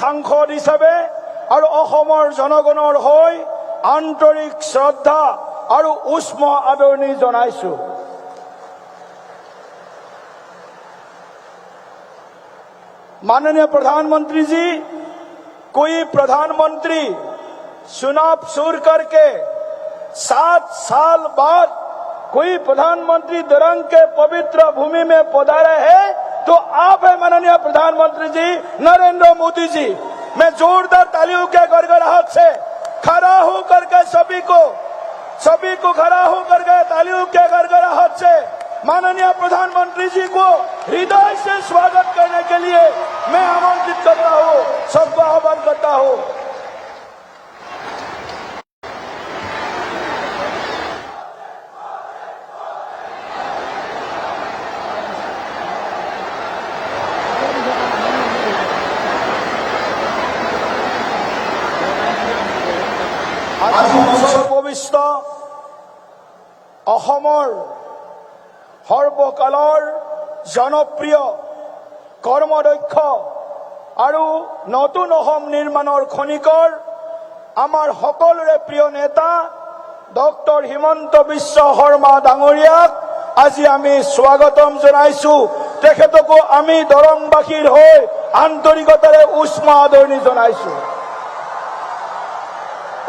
সাংসদ হিচাপে আৰু অসমৰ জনগণৰ হৈ আন্তৰিক শ্ৰদ্ধা আৰু উষ্ম আদৰণি জনাইছো। माननीय प्रधानमंत्री जी, कोई प्रधानमंत्री चुनाव शुरू करके 7 साल बाद कोई प्रधानमंत्री दरंग के पवित्र भूमि में पधारे है तो आप है माननीय प्रधानमंत्री जी नरेंद्र मोदी जी। मैं जोरदार तालियों के गड़गड़ाहट से खड़ा होकर के सभी को खड़ा होकर के तालियों के गड़गड़ाहट से माननीय प्रधानमंत्री जी को हृदय से स्वागत करने के लिए मैं आमंत्रित करता हूँ, सबको आह्वान करता हूँ। আজি উপবিষ্ট অসমৰ সৰ্বকালৰ জনপ্ৰিয় কৰ্মদক্ষ আৰু নতুন অসম নিৰ্মাণৰ খনিকৰ আমাৰ সকলোৰে প্ৰিয় নেতা ডক্টৰ হিমন্ত বিশ্ব শৰ্মা ডাঙৰীয়াক আজি আমি স্বাগতম জনাইছো। তেখেতকো আমি দৰংবাসীৰ হৈ আন্তৰিকতাৰে উষ্ম আদৰণি জনাইছো।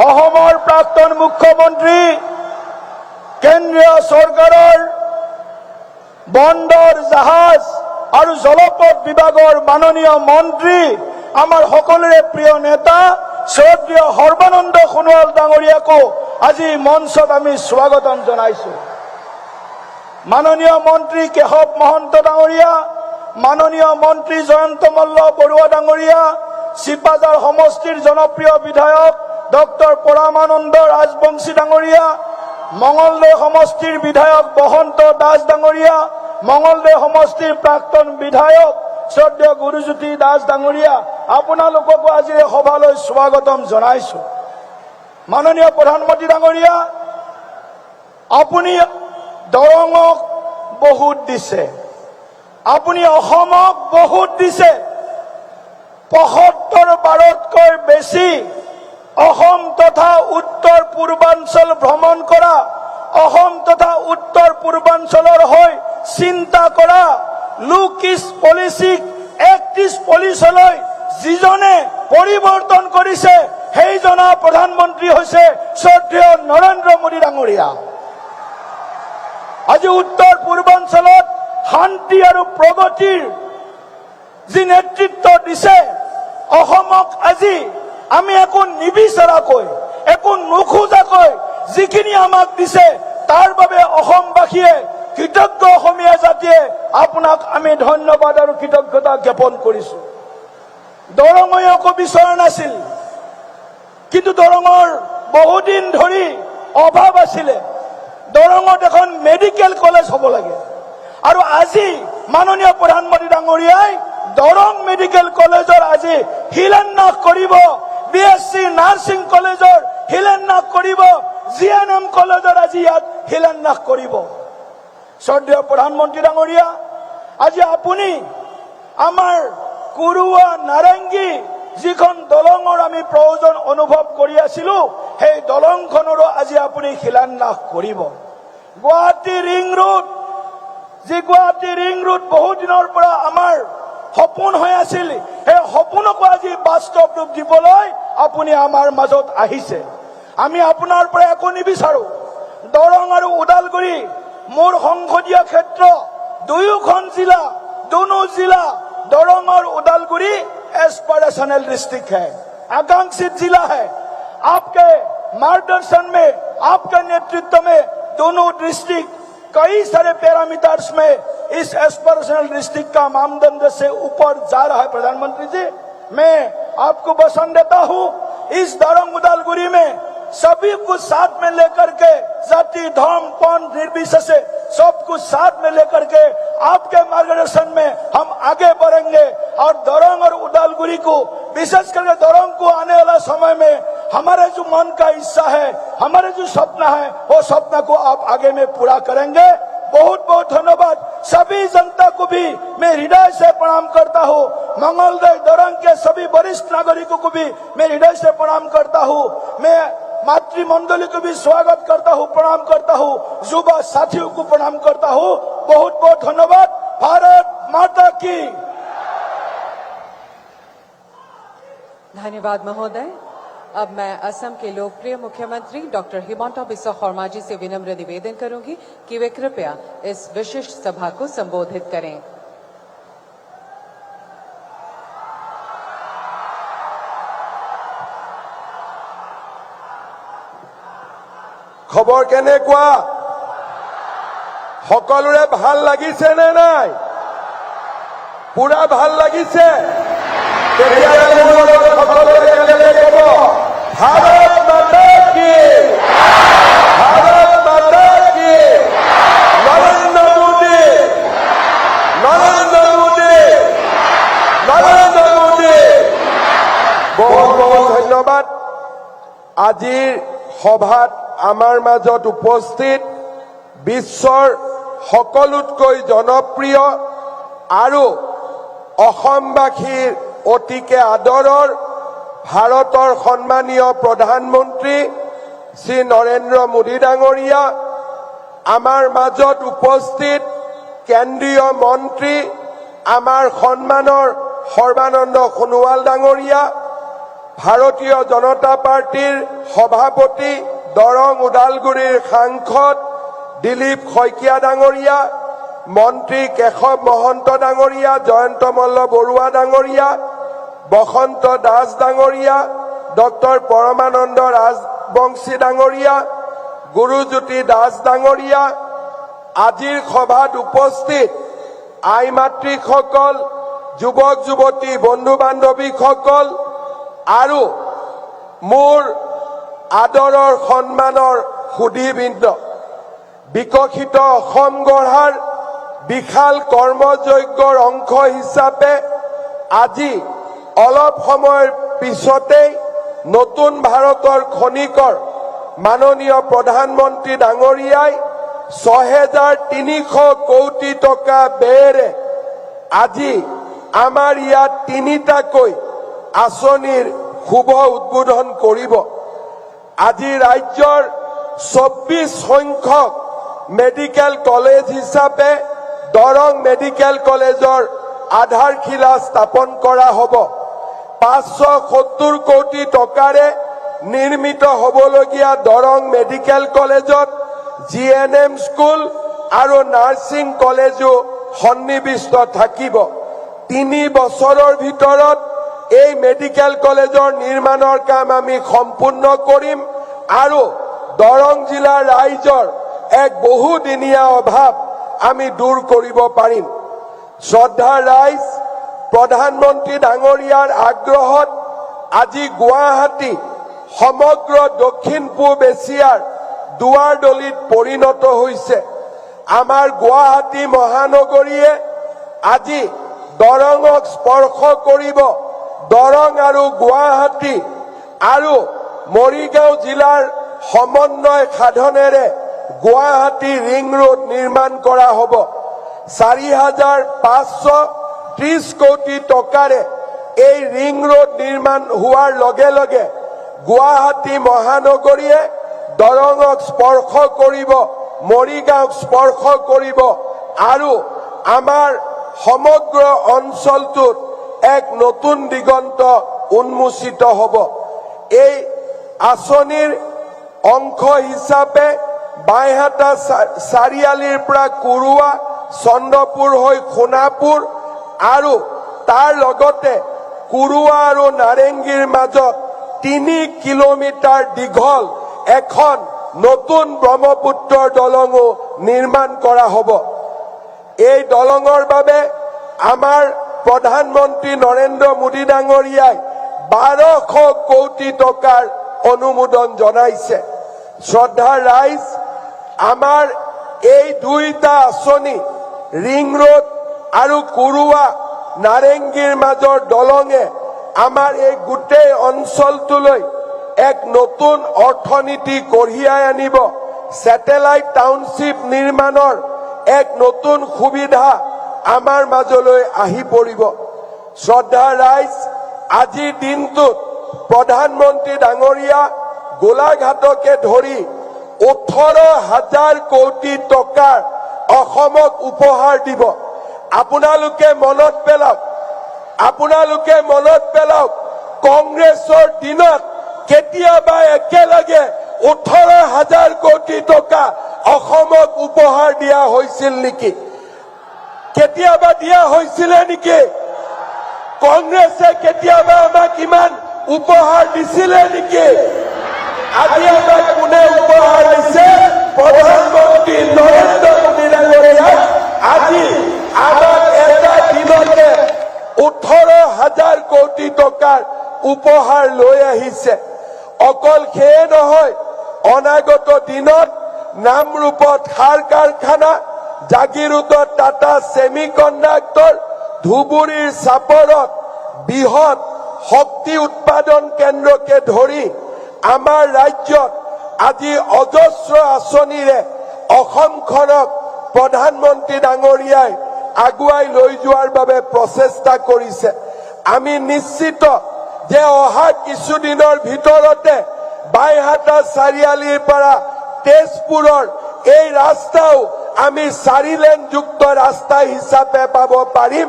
অসমৰ প্ৰাক্তন মুখ্যমন্ত্ৰী, কেন্দ্ৰীয় চৰকাৰৰ বন্দৰ জাহাজ আৰু জলপথ বিভাগৰ মাননীয় মন্ত্ৰী, আমাৰ সকলোৰে প্ৰিয় নেতা শ্ৰদ্ধেয় সৰ্বানন্দ সোণোৱাল ডাঙৰীয়াকো আজি মঞ্চত আমি স্বাগতম জনাইছো। মাননীয় মন্ত্ৰী কেশৱ মহন্ত ডাঙৰীয়া, মাননীয় মন্ত্ৰী জয়ন্ত মল্ল বৰুৱা ডাঙৰীয়া, চিপাঝাৰ সমষ্টিৰ জনপ্ৰিয় বিধায়ক ডক্টৰ পৰমানন্দ ৰাজবংশী ডাঙৰীয়া, মঙলদৈ সমষ্টিৰ বিধায়ক বসন্ত দাস ডাঙৰীয়া, মঙলদৈ সমষ্টিৰ প্ৰাক্তন বিধায়ক শ্ৰদ্ধেয় গুৰুজ্যোতি দাস ডাঙৰীয়া, আপোনালোককো আজি এই সভালৈ স্বাগতম জনাইছো। মাননীয় প্ৰধানমন্ত্ৰী ডাঙৰীয়া, আপুনি দৰঙক বহুত দিছে, আপুনি অসমক বহুত দিছে। ৭৫ বাৰতকৈ বেছি অসম তথা উত্তৰ পূৰ্বাঞ্চল ভ্ৰমণ কৰা, অসম তথা উত্তৰ পূৰ্বাঞ্চলৰ হৈ চিন্তা কৰা, লুক ইষ্ট পলিচিক এক্ট ইষ্ট পলিচলৈ যিজনে পৰিৱৰ্তন কৰিছে সেইজনা প্ৰধানমন্ত্ৰী হৈছে শ্ৰদ্ধেয় নৰেন্দ্ৰ মোদী ডাঙৰীয়া। আজি উত্তৰ পূৰ্বাঞ্চলত শান্তি আৰু প্ৰগতিৰ যি নেতৃত্ব দিছে, অসমক আজি আমি একো নিবিচাৰাকৈ, একো নোখোজাকৈ যিখিনি আমাক দিছে তাৰ বাবে অসমবাসীয়ে, কৃতজ্ঞ অসমীয়া জাতিয়ে আপোনাক আমি ধন্যবাদ আৰু কৃতজ্ঞতা জ্ঞাপন কৰিছো। দৰঙে একো বিচৰা নাছিল, কিন্তু দৰঙৰ বহুদিন ধৰি অভাৱ আছিলে। দৰঙত এখন মেডিকেল কলেজ হ'ব লাগে আৰু আজি মাননীয় প্ৰধানমন্ত্ৰী ডাঙৰীয়াই দৰং মেডিকেল কলেজৰ আজি শিলান্যাস কৰিব, BSc নাৰ্ছিং কলেজৰ শিলান্যাস কৰিব, GNM কলেজৰ আজি ইয়াত শিলান্যাস কৰিব। শ্ৰদ্ধেয় প্ৰধানমন্ত্ৰী ডাঙৰীয়া, আজি আপুনি আমাৰ কুৰুৱা নাৰেংগী যিখন দলঙৰ আমি প্ৰয়োজন অনুভৱ কৰি আছিলো, সেই দলংখনৰো আজি আপুনি শিলান্যাস কৰিব। গুৱাহাটী ৰিং ৰোড, যি গুৱাহাটী ৰিং ৰোড বহু দিনৰ পৰা আমাৰ সপোন হৈ আছিল, সেই সপোনকো আজি বাস্তৱ ৰূপ দিবলৈ আপুনি আমাৰ মাজত আহিছে। আমি আপোনাৰ পৰা একো নিবিচাৰো। দৰং আৰু ওদালগুৰি মোৰ সংসদীয় ক্ষেত্ৰ, দুয়োখন জিলা, दोनों जिला दरंग और उदालगुरी एस्पिरेशनल डिस्ट्रिक्ट है, आकांक्षित जिला है। आपके मार्गदर्शन में, आपके नेतृत्व में दोनों डिस्ट्रिक्ट कई सारे पैरामीटर्स में इस एस्पिरेशनल डिस्ट्रिक्ट का मानदंड से ऊपर जा रहा है। प्रधानमंत्री जी, मैं आपको वचन देता हूं, इस दरंग उदालगुरी में सभी कुछ साथ में लेकर के, जाति धर्म पंथ निर्विशेष से सब कुछ साथ में लेकर के आपके मार्गदर्शन में हम आगे बढ़ेंगे और दरंग और उदालगुरी को, विशेष करके दरंग को आने वाला समय में हमारे जो मन का इच्छा है, हमारे जो सपना है, वो सपना को आप आगे में पूरा करेंगे। बहुत बहुत धन्यवाद। सभी जनता को भी मैं हृदय से प्रणाम करता हूँ। मंगलदय दरंग के सभी वरिष्ठ नागरिकों को भी मैं हृदय से प्रणाम करता हूँ। मैं मातृमंडली को भी स्वागत करता हूँ, प्रणाम करता हूँ। युवा साथियों को प्रणाम करता हूँ। बहुत बहुत धन्यवाद। भारत माता की। धन्यवाद महोदय। अब मैं असम के लोकप्रिय मुख्यमंत्री डॉक्टर हिमंता बिस्वा शर्मा जी से विनम्र निवेदन करूंगी कि वे कृपया इस विशिष्ट सभा को संबोधित करें। खबर केनेकुआ सकलोरे ভাল লাগিছে নে নাই? পুরা ভাল লাগিছে? भारत माता की, भारत माता की, नरेंद्र मोदी, नरेंद्र मोदी, नरेंद्र मोदी। बहुत बहुत धन्यवाद। আজিৰ সভাত আমাৰ মাজত উপস্থিত বিশ্বৰ সকলোতকৈ জনপ্ৰিয় আৰু অসমবাসীৰ অতিকে আদৰৰ ভাৰতৰ সন্মানীয় প্ৰধানমন্ত্ৰী শ্ৰী নৰেন্দ্ৰ মোদী ডাঙৰীয়া, আমাৰ মাজত উপস্থিত কেন্দ্ৰীয় মন্ত্ৰী আমাৰ সন্মানৰ সৰ্বানন্দ সোণোৱাল ডাঙৰীয়া, ভাৰতীয় জনতা পাৰ্টিৰ সভাপতি দৰং ওদালগুৰিৰ সাংসদ দিলীপ শইকীয়া ডাঙৰীয়া, মন্ত্ৰী কেশৱ মহন্ত ডাঙৰীয়া, জয়ন্ত মল্ল বৰুৱা ডাঙৰীয়া, বসন্ত দাস ডাঙৰীয়া, ডক্টৰ পৰমানন্দ ৰাজবংশী ডাঙৰীয়া, গুৰুজ্যোতি দাস ডাঙৰীয়া, আজিৰ সভাত উপস্থিত আই মাতৃসকল, যুৱক যুৱতী, বন্ধু বান্ধৱীসকল আৰু মোৰ আদৰৰ সন্মানৰ সুধীবৃন্দ, বিকশিত অসম গঢ়াৰ বিশাল কৰ্মযজ্ঞৰ অংশ হিচাপে আজি অলপ সময়ৰ পিছতেই নতুন ভাৰতৰ খনিকৰ মাননীয় প্ৰধানমন্ত্ৰী ডাঙৰীয়াই ৬৩০০ কোটি টকা ব্যয়েৰে আজি আমাৰ ইয়াত তিনিটাকৈ আঁচনিৰ শুভ উদ্বোধন কৰিব। আজি ৰাজ্যৰ ২৪ সংখ্যক মেডিকেল কলেজ হিচাপে দৰং মেডিকেল কলেজৰ আধাৰশিলা স্থাপন কৰা হ'ব। ৫৭০ কোটি টকাৰে নিৰ্মিত হ'বলগীয়া দৰং মেডিকেল কলেজত GNM স্কুল আৰু নাৰ্ছিং কলেজো সন্নিৱিষ্ট থাকিব। ৩ বছৰৰ ভিতৰত এই মেডিকেল কলেজৰ নিৰ্মাণৰ কাম আমি সম্পূৰ্ণ কৰিম আৰু দৰং জিলাৰ ৰাইজৰ এক বহুদিনীয়া অভাৱ আমি দূৰ কৰিব পাৰিম। শ্ৰদ্ধাৰ ৰাইজ, প্ৰধানমন্ত্ৰী ডাঙৰীয়াৰ আগ্ৰহত আজি গুৱাহাটী সমগ্ৰ দক্ষিণ পূব এছিয়াৰ দুৱাৰদলিত পৰিণত হৈছে। আমাৰ গুৱাহাটী মহানগৰীয়ে আজি দৰঙক স্পৰ্শ কৰিব। দৰং আৰু গুৱাহাটী আৰু মৰিগাঁও জিলাৰ সমন্বয় সাধনেৰে গুৱাহাটী ৰিং ৰোড নিৰ্মাণ কৰা হ'ব। ৪৫৩০ কোটি টকাৰে এই ৰিং ৰোড নিৰ্মাণ হোৱাৰ লগে লগে গুৱাহাটী মহানগৰীয়ে দৰঙক স্পৰ্শ কৰিব, মৰিগাঁওক স্পৰ্শ কৰিব আৰু আমাৰ সমগ্ৰ অঞ্চলটোত এক নতুন দিগন্ত উন্মোচিত হ'ব। এই আঁচনিৰ অংশ হিচাপে বাইহাটা চাৰিআলিৰ পৰা কুৰুৱা, চন্দ্ৰপুৰ হৈ সোণাপুৰ আৰু তাৰ লগতে কুৰুৱা আৰু নাৰেংগীৰ মাজত ৩ কিলোমিটাৰ দীঘল এখন নতুন ব্ৰহ্মপুত্ৰৰ দলঙো নিৰ্মাণ কৰা হ'ব। এই দলঙৰ বাবে আমাৰ প্ৰধানমন্ত্ৰী নৰেন্দ্ৰ মোদী ডাঙৰীয়াই ১২০০ কোটি টকাৰ অনুমোদন জনাইছে। শ্ৰদ্ধাৰ ৰাইজ, আমাৰ এই দুইটা আঁচনি ৰিং ৰোড আৰু কুৰুৱা নাৰেংগীৰ মাজৰ দলঙে আমাৰ এই গোটেই অঞ্চলটোলৈ এক নতুন অৰ্থনীতি কঢ়িয়াই আনিব। স্যাটেলাইট টাউনশ্বিপ নিৰ্মাণৰ এক নতুন সুবিধা আমাৰ মাজলৈ আহি পৰিব। শ্ৰদ্ধা ৰাইজ, আজিৰ দিনটোত প্ৰধানমন্ত্ৰী ডাঙৰীয়া গোলাঘাটকে ধৰি 18,000 কোটি টকাৰ অসমক উপহাৰ দিব। আপোনালোকে মনত পেলাওক কংগ্ৰেছৰ দিনত কেতিয়াবা একেলগে 18,000 কোটি টকা অসমক উপহাৰ দিয়া হৈছিল নেকি? কেতিয়াবা দিয়া হৈছিলে নেকি? কংগ্ৰেছে কেতিয়াবা আমাক ইমান উপহাৰ দিছিলে নেকি? আজি আমাক কোনে উপহাৰ দিছে? প্ৰধানমন্ত্ৰী নৰেন্দ্ৰ মোদী ডাঙৰীয়াই আজি আমাক এটা দিনতে 18,000 কোটি টকাৰ উপহাৰ লৈ আহিছে। অকল সেয়ে নহয়, অনাগত দিনত নামৰূপত সাৰ কাৰখানা, জাগিৰোডত টাটা ছেমি কণ্ডাক্টৰ, ধুবুৰীৰ চাপৰত বৃহৎ শক্তি উৎপাদন কেন্দ্ৰকে ধৰি আমাৰ ৰাজ্যত আজি অজস্ৰ আঁচনিৰে অসমখনক প্ৰধানমন্ত্ৰী ডাঙৰীয়াই আগুৱাই লৈ যোৱাৰ বাবে প্ৰচেষ্টা কৰিছে। আমি নিশ্চিত যে অহা কিছুদিনৰ ভিতৰতে বাইহাটা চাৰিআলিৰ পৰা তেজপুৰৰ এই ৰাস্তাও আমি 4 লেনযুক্ত ৰাস্তা হিচাপে পাব পাৰিম,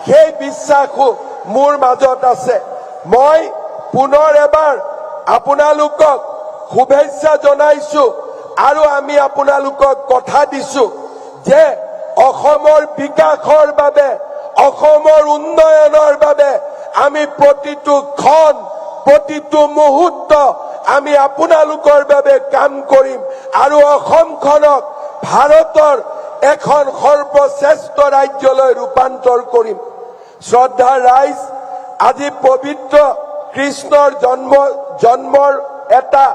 সেই বিশ্বাসো মোৰ মাজত আছে। মই পুনৰ এবাৰ আপোনালোকক শুভেচ্ছা জনাইছো আৰু আমি আপোনালোকক কথা দিছো যে অসমৰ বিকাশৰ বাবে, অসমৰ উন্নয়নৰ বাবে আমি প্ৰতিটো ক্ষণ, প্ৰতিটো মুহূৰ্ত আমি আপোনালোকৰ বাবে কাম কৰিম আৰু অসমখনক ভাৰতৰ এখন সৰ্বশ্ৰেষ্ঠ ৰাজ্যলৈ ৰূপান্তৰ কৰিম। শ্ৰদ্ধা ৰাইজ, আজি পবিত্ৰ কৃষ্ণৰ জন্মৰ এটা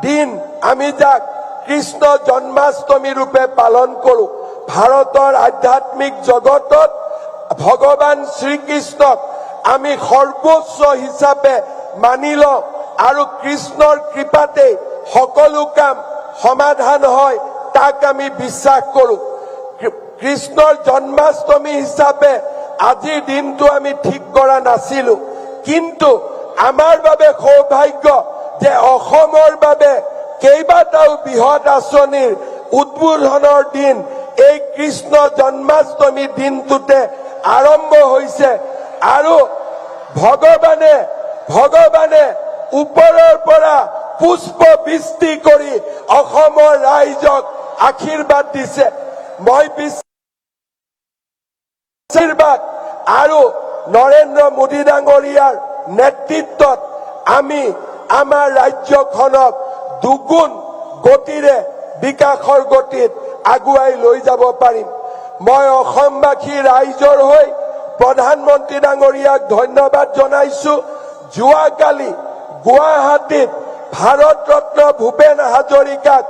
দিন, আমি যাক কৃষ্ণ জন্মাষ্টমী ৰূপে পালন কৰো। ভাৰতৰ আধ্যাত্মিক জগতত ভগৱান শ্ৰীকৃষ্ণক আমি সৰ্বোচ্চ হিচাপে মানি লওঁ আৰু কৃষ্ণৰ কৃপাতে সকলো কাম সমাধান হয়, তাক আমি বিশ্বাস কৰো। কৃষ্ণৰ জন্মাষ্টমী হিচাপে আজিৰ দিনটো আমি ঠিক কৰা নাছিলো, কিন্তু আমাৰ বাবে সৌভাগ্য যে অসমৰ বাবে কেইবাটাও বৃহৎ আঁচনিৰ উদ্বোধনৰ দিন এই কৃষ্ণ জন্মাষ্টমী দিনটোতে আৰম্ভ হৈছে আৰু ভগৱানে ওপৰৰ পৰা পুষ্প বৃষ্টি কৰি অসমৰ ৰাইজক আশীৰ্বাদ দিছে। মই আশীৰ্বাদ আৰু নৰেন্দ্ৰ মোদী ডাঙৰীয়াৰ নেতৃত্বত আমি আমাৰ ৰাজ্যখনক দুগুণ গতিৰে বিকাশৰ গতিত আগুৱাই লৈ যাব পাৰিম। মই অসমবাসী ৰাইজৰ হৈ প্ৰধানমন্ত্ৰী ডাঙৰীয়াক ধন্যবাদ জনাইছো। যোৱাকালি গুৱাহাটীত ভাৰত ৰত্ন ভূপেন হাজৰিকাক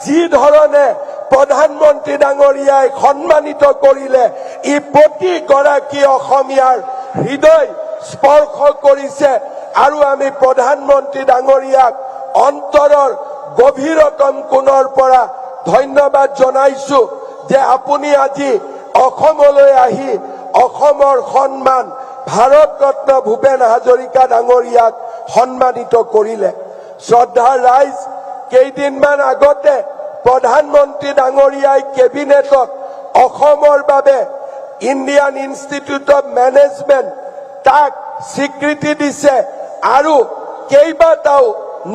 যি ধৰণে প্ৰধানমন্ত্ৰী ডাঙৰীয়াই সন্মানিত কৰিলে, ই প্ৰতিগৰাকী অসমীয়াৰ হৃদয় স্পৰ্শ কৰিছে আৰু আমি প্ৰধানমন্ত্ৰী ডাঙৰীয়াক অন্তৰৰ গভীৰতম কোণৰ পৰা ধন্যবাদ জনাইছো যে আপুনি আজি অসমলৈ আহি অসমৰ সন্মান ভাৰত ৰত্ন ভূপেন হাজৰিকা ডাঙৰীয়াক সন্মানিত কৰিলে। শ্ৰদ্ধা ৰাইজ, কেইদিনমান আগতে প্ৰধানমন্ত্ৰী ডাঙৰীয়াই কেবিনেটত অসমৰ বাবে ইণ্ডিয়ান ইনষ্টিটিউট অফ মেনেজমেণ্ট তাক স্বীকৃতি দিছে আৰু কেইবাটাও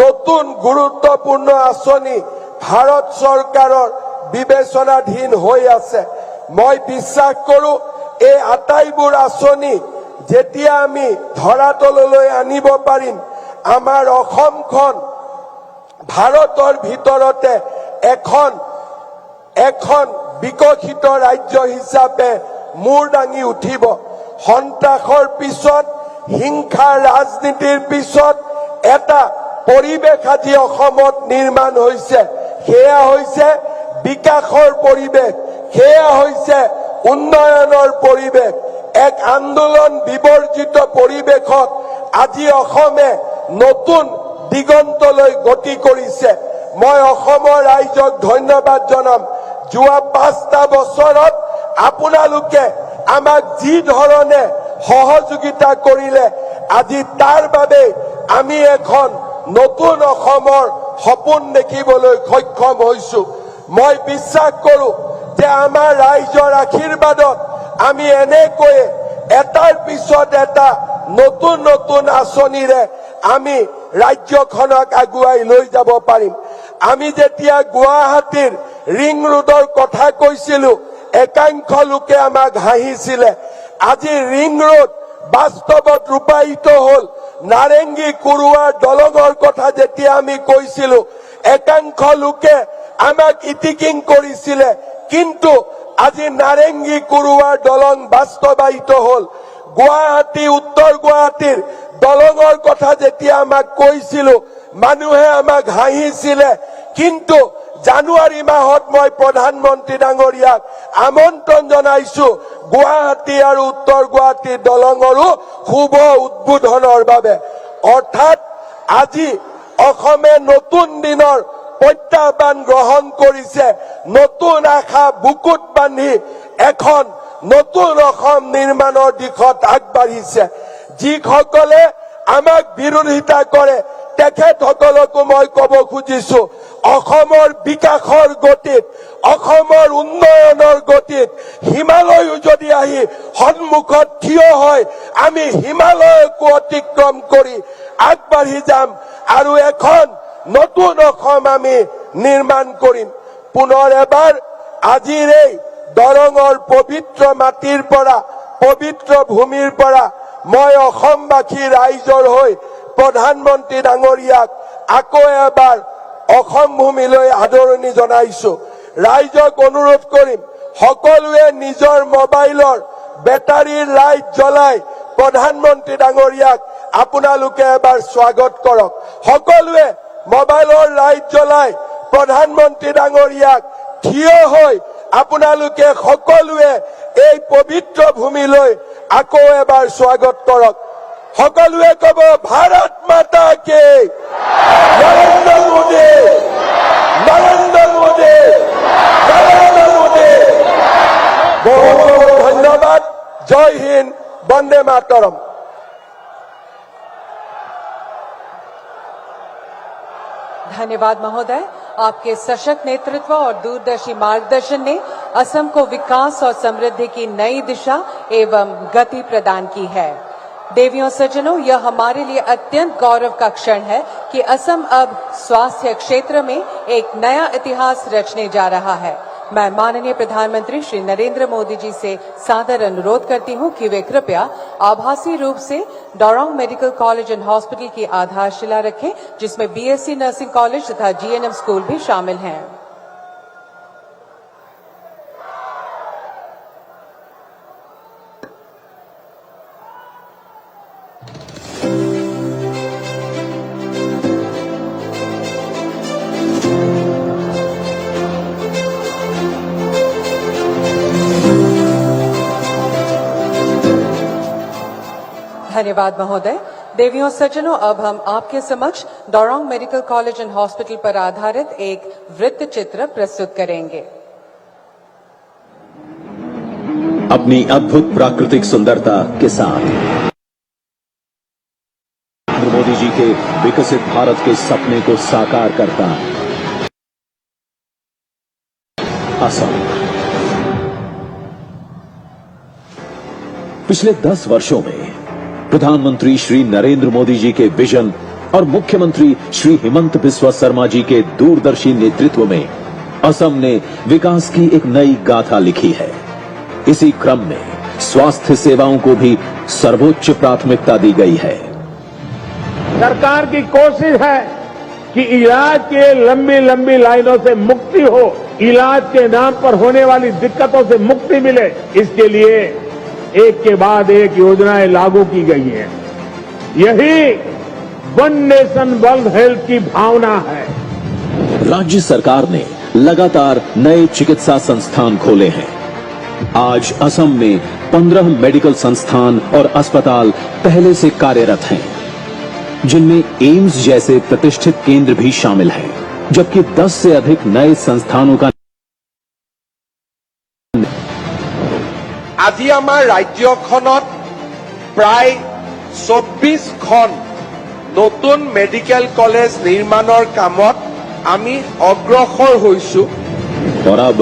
নতুন গুৰুত্বপূৰ্ণ আঁচনি ভাৰত চৰকাৰৰ বিবেচনাধীন হৈ আছে। মই বিশ্বাস কৰো এই আটাইবোৰ আঁচনি যেতিয়া আমি ধৰাতললৈ আনিব পাৰিম, আমাৰ অসমখন ভাৰতৰ ভিতৰতে এখন বিকশিত ৰাজ্য হিচাপে মূৰ দাঙি উঠিব। সন্ত্ৰাসৰ পিছত, হিংসাৰ ৰাজনীতিৰ পিছত এটা পৰিৱেশ আজি অসমত নিৰ্মাণ হৈছে, সেয়া হৈছে বিকাশৰ পৰিৱেশ, সেয়া হৈছে উন্নয়নৰ পৰিৱেশ। এক আন্দোলন বিবৰ্জিত পৰিৱেশত আজি অসমে নতুন দিগন্তলৈ গতি কৰিছে। মই অসমৰ ৰাইজক ধন্যবাদ জনাম যোৱা 5টা বছৰত আপোনালোকে আমাক যি ধৰণে সহযোগিতা কৰিলে আজি তাৰ বাবে আমি এখন নতুন অসমৰ সপোন দেখিবলৈ সক্ষম হৈছো। মই বিশ্বাস কৰো যে আমাৰ ৰাইজৰ আশীৰ্বাদত আমি এনেকৈয়ে এটাৰ পিছত এটা নতুন নতুন আঁচনিৰে আমি ৰাজ্যখনক আগুৱাই লৈ যাব পাৰিম। আমি যেতিয়া গুৱাহাটীৰ ৰিং ৰোডৰ কথা কৈছিলো একাংশ লোকে আমাক হাঁহিছিলে। আজি ৰিং ৰোড বাস্তৱত ৰূপায়িত হল। নাৰেংগী কুৰুৱাৰ দলঙৰ কথা যেতিয়া আমি কৈছিলো একাংশ লোকে আমাক ইটিকিং কৰিছিলে, কিন্তু আজি নাৰেংগী কুৰুৱাৰ দলং বাস্তৱায়িত হল। গুৱাহাটী উত্তৰ গুৱাহাটীৰ দলঙৰ কথা যেতিয়া আমাক কৈছিলো মানুহে আমাক হাঁহিছিলে, কিন্তু জানুৱাৰী মাহত মই প্ৰধানমন্ত্ৰী ডাঙৰীয়াক আমন্ত্ৰণ জনাইছো গুৱাহাটী আৰু উত্তৰ গুৱাহাটীৰ দলঙৰো শুভ উদ্বোধনৰ বাবে। অৰ্থাৎ আজি অসমে নতুন দিনৰ প্ৰত্যাহ্বান গ্ৰহণ কৰিছে, নতুন আশা বুকুত বান্ধি এখন নতুন অসম নিৰ্মাণৰ দিশত আগবাঢ়িছে। যিসকলে আমাক বিৰোধিতা কৰে তেখেতসকলকো মই কব খুজিছো অসমৰ বিকাশৰ গতিত, অসমৰ উন্নয়নৰ গতিত হিমালয়ো যদি আহি সন্মুখত থিয় হয় আমি হিমালয়কো অতিক্ৰম কৰি আগবাঢ়ি যাম আৰু এখন নতুন অসম আমি নিৰ্মাণ কৰিম। পুনৰ এবাৰ আজিৰ এই দৰঙৰ পবিত্ৰ মাটিৰ পৰা, পবিত্ৰ ভূমিৰ পৰা মই অসমবাসী ৰাইজৰ হৈ প্ৰধানমন্ত্ৰী ডাঙৰীয়াক আকৌ এবাৰ অসম ভূমিলৈ আদৰণি জনাইছো। ৰাইজক অনুৰোধ কৰিম সকলোৱে নিজৰ মোবাইলৰ বেটাৰীৰ লাইট জ্বলাই প্ৰধানমন্ত্ৰী ডাঙৰীয়াক আপোনালোকে এবাৰ স্বাগত কৰক। সকলোৱে মোবাইলৰ লাইট জ্বলাই প্ৰধানমন্ত্ৰী ডাঙৰীয়াক থিয় হৈ আপোনালোকে সকলোৱে এই পবিত্ৰ ভূমিলৈ আকৌ এবাৰ স্বাগত কৰক। সকলোৱে কব ভাৰত মাতা কি নৰেন্দ্ৰ মোদী, নৰেন্দ্ৰ মোদী, নৰেন্দ্ৰ মোদী। বহুত বহুত ধন্যবাদ। জয় হিন্দ, বন্দে মাতৰম। धन्यवाद महोदय। आपके सशक्त नेतृत्व और दूरदर्शी मार्गदर्शन ने असम को विकास और समृद्धि की नई दिशा एवं गति प्रदान की है। देवियों सज्जनों, यह हमारे लिए अत्यंत गौरव का क्षण है कि असम अब स्वास्थ्य क्षेत्र में एक नया इतिहास रचने जा रहा है। मैं माननीय प्रधानमंत्री श्री नरेंद्र मोदी जी से सादर अनुरोध करती हूं कि वे कृपया आभासी रूप से डोरोंग मेडिकल कॉलेज एंड हॉस्पिटल की आधारशिला रखें, जिसमें बीएससी नर्सिंग कॉलेज तथा जीएनएम स्कूल भी शामिल हैं। धन्यवाद महोदय। देवियों सज्जनों, अब हम आपके समक्ष डोरोंग मेडिकल कॉलेज एंड हॉस्पिटल पर आधारित एक वृत्त चित्र प्रस्तुत करेंगे। अपनी अद्भुत प्राकृतिक सुंदरता के साथ नरेंद्र मोदी जी के विकसित भारत के सपने को साकार करता असम। पिछले 10 वर्षों में प्रधानमंत्री श्री नरेंद्र मोदी जी के विजन और मुख्यमंत्री श्री हिमंत बिस्वा शर्मा जी के दूरदर्शी नेतृत्व में असम ने विकास की एक नई गाथा लिखी है। इसी क्रम में स्वास्थ्य सेवाओं को भी सर्वोच्च प्राथमिकता दी गई है। सरकार की कोशिश है कि इलाज के लंबी लंबी लाइनों से मुक्ति हो, इलाज के नाम पर होने वाली दिक्कतों से मुक्ति मिले। इसके लिए एक के बाद एक योजनाएं लागू की गई हैं। यही वन नेशन वन हेल्थ की भावना है। राज्य सरकार ने लगातार नए चिकित्सा संस्थान खोले हैं। आज असम में 15 मेडिकल संस्थान और अस्पताल पहले से कार्यरत हैं, जिनमें एम्स जैसे प्रतिष्ठित केंद्र भी शामिल हैं, जबकि 10 से अधिक नए संस्थानों का আজি আমাৰ ৰাজ্যখনত প্ৰায় 24খন নতুন মেডিকেল কলেজ নিৰ্মাণৰ কামত আমি অগ্ৰসৰ হৈছো। और अब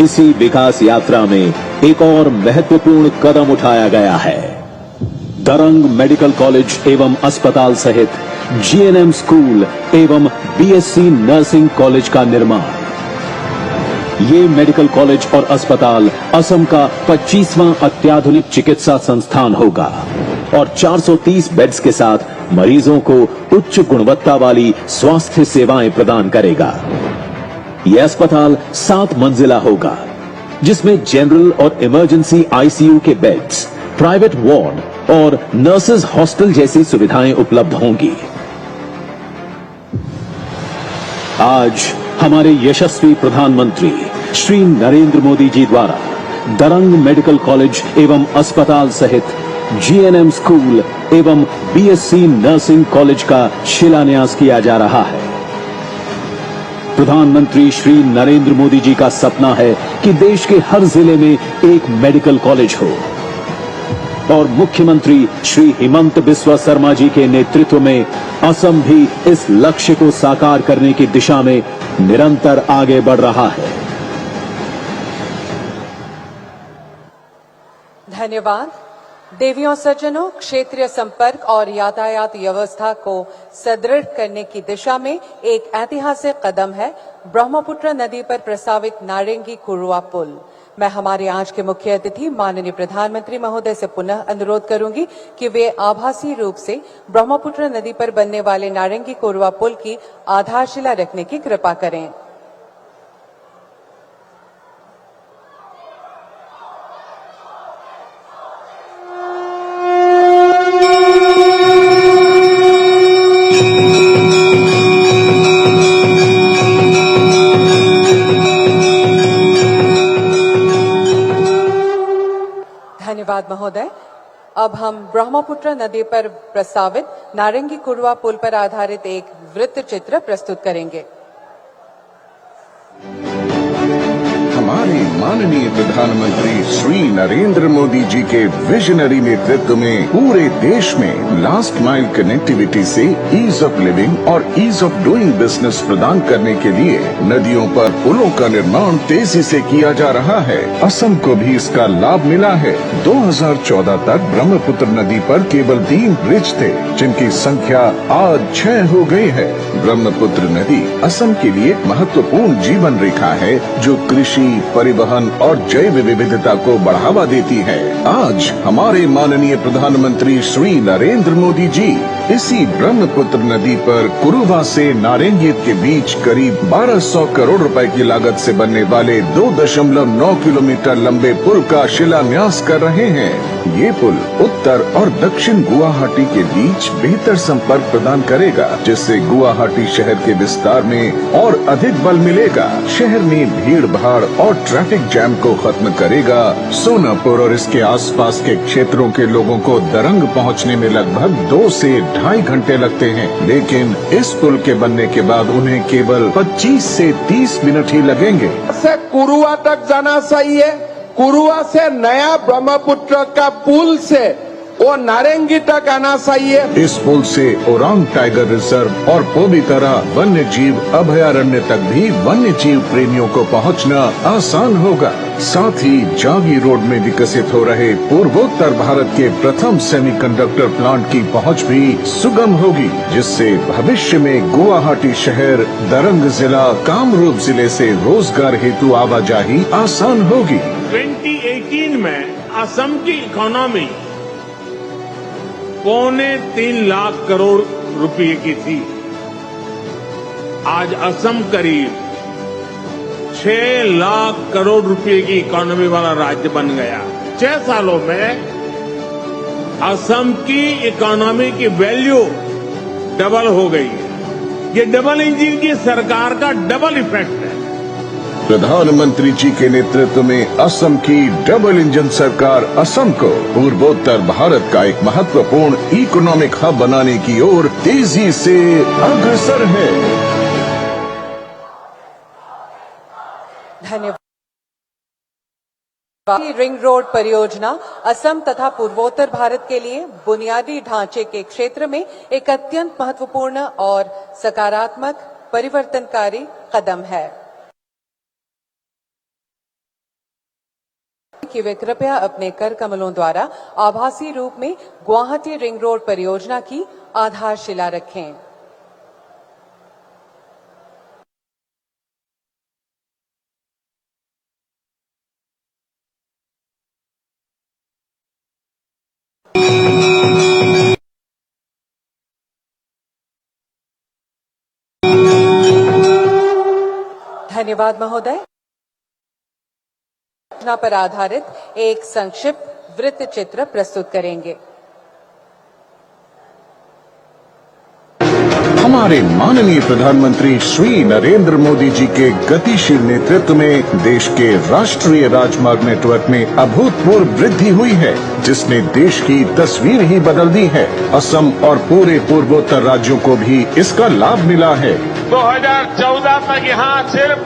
इसी विकास यात्रा में एक और महत्वपूर्ण कदम उठाया गया है। दरंग मेडिकल कॉलेज एवं अस्पताल सहित जीएनएम स्कूल एवं बीएससी नर्सिंग कॉलेज का निर्माण। ये मेडिकल कॉलेज और अस्पताल असम का 25वां अत्याधुनिक चिकित्सा संस्थान होगा और 430 बेड्स के साथ मरीजों को उच्च गुणवत्ता वाली स्वास्थ्य सेवाएं प्रदान करेगा। यह अस्पताल 7 मंजिला होगा, जिसमें जनरल और इमरजेंसी आईसीयू के बेड्स, प्राइवेट वार्ड और नर्सेज हॉस्टल जैसी सुविधाएं उपलब्ध होंगी। आज हमारे यशस्वी प्रधानमंत्री श्री नरेंद्र मोदी जी द्वारा दरंग मेडिकल कॉलेज एवं अस्पताल सहित जीएनएम स्कूल एवं बीएससी नर्सिंग कॉलेज का शिलान्यास किया जा रहा है। प्रधानमंत्री श्री नरेंद्र मोदी जी का सपना है कि देश के हर जिले में एक मेडिकल कॉलेज हो और मुख्यमंत्री श्री हिमंत बिस्वा शर्मा जी के नेतृत्व में असम भी इस लक्ष्य को साकार करने की दिशा में निरंतर आगे बढ़ रहा है। धन्यवाद। देवियों सज्जनों, क्षेत्रीय संपर्क और यातायात व्यवस्था को सुदृढ़ करने की दिशा में एक ऐतिहासिक कदम है ब्रह्मपुत्र नदी पर प्रस्तावित नारंगी कुरुआ पुल। मैं हमारे आज के मुख्य अतिथि माननीय प्रधानमंत्री महोदय से पुनः अनुरोध करूंगी कि वे आभासी रूप से ब्रह्मपुत्र नदी पर बनने वाले नारंगी कुरुआ पुल की आधारशिला रखने की कृपा करें। धन्यवाद महोदय। अब हम ब्रह्मपुत्र नदी पर प्रस्तावित नारंगी कुरुआ पुल पर आधारित एक वृत्त चित्र प्रस्तुत करेंगे। हमारे माननीय प्रधानमंत्री श्री नरेंद्र मोदी जी के विजनरी नेतृत्व में पूरे देश में लास्ट माइल कनेक्टिविटी से ईज ऑफ लिविंग और ईज ऑफ डूइंग बिजनेस प्रदान करने के लिए नदियों पर पुलों का निर्माण तेजी से किया जा रहा है। असम को भी इसका लाभ मिला है। 2014 तक ब्रह्मपुत्र नदी पर केवल 3 ब्रिज थे, जिनकी संख्या आज 6 हो गई है। ब्रह्मपुत्र नदी असम के लिए महत्वपूर्ण जीवन रेखा है, जो कृषि, परिवहन और जैव विविधता को बढ़ावा देती है। आज हमारे माननीय प्रधानमंत्री श्री नरेंद्र मोदी जी इसी ब्रह्मपुत्र नदी पर कुरुवा से नारंगी के बीच करीब 1200 करोड़ रुपए की लागत से बनने वाले 2.9 किलोमीटर लंबे पुल का शिलान्यास कर रहे हैं। ये पुल उत्तर और दक्षिण गुवाहाटी के बीच बेहतर संपर्क प्रदान करेगा, जिससे गुवाहाटी शहर के विस्तार में और अधिक बल मिलेगा। शहर में भीड़ भाड़ और ट्रैफिक जैम को खत्म करेगा। सोनापुर और इसके आसपास के क्षेत्रों के लोगों को दरंग पहुंचने में लगभग 2 से 2.5 घंटे लगते हैं, लेकिन इस पुल के बनने के बाद उन्हें केवल 25 से 30 मिनट ही लगेंगे। से कुरुआ तक जाना सही है। कुरुआ से नया ब्रह्मपुत्र का पुल से वो नारंगी तक आना चाहिए। इस पुल से ओरांग टाइगर रिजर्व और पोबितरा वन्य जीव अभयारण्य तक भी वन्य जीव प्रेमियों को पहुंचना आसान होगा। साथ ही जागी रोड में विकसित हो रहे पूर्वोत्तर भारत के प्रथम सेमीकंडक्टर प्लांट की पहुंच भी सुगम होगी, जिससे भविष्य में गुवाहाटी शहर, दरंग जिला, कामरूप जिले से रोजगार हेतु आवाजाही आसान होगी। 2018 में असम की इकोनॉमी 3.25 लाख करोड़ रुपए की थी। आज असम करीब 6 लाख करोड़ रुपए की इकोनॉमी वाला राज्य बन गया। 6 सालों में असम की इकोनॉमी की वैल्यू डबल हो गई है। ये डबल इंजन की सरकार का डबल इफेक्ट है। प्रधानमंत्री जी के नेतृत्व में असम की डबल इंजन सरकार असम को पूर्वोत्तर भारत का एक महत्वपूर्ण इकोनॉमिक हब बनाने की ओर तेजी से अग्रसर है। धन्यवाद रिंग रोड परियोजना असम तथा पूर्वोत्तर भारत के लिए बुनियादी ढांचे के क्षेत्र में एक अत्यंत महत्वपूर्ण और सकारात्मक परिवर्तनकारी कदम है कि वे कृपया अपने कर कमलों द्वारा आभासी रूप में गुवाहाटी रिंग रोड परियोजना की आधारशिला रखें। धन्यवाद महोदय। योजना पर आधारित एक संक्षिप्त वृत्त चित्र प्रस्तुत करेंगे। हमारे माननीय प्रधानमंत्री श्री नरेंद्र मोदी जी के गतिशील नेतृत्व में देश के राष्ट्रीय राजमार्ग नेटवर्क में अभूतपूर्व वृद्धि हुई है, जिसने देश की तस्वीर ही बदल दी है। असम और पूरे पूर्वोत्तर राज्यों को भी इसका लाभ मिला है। 2014 तक यहाँ सिर्फ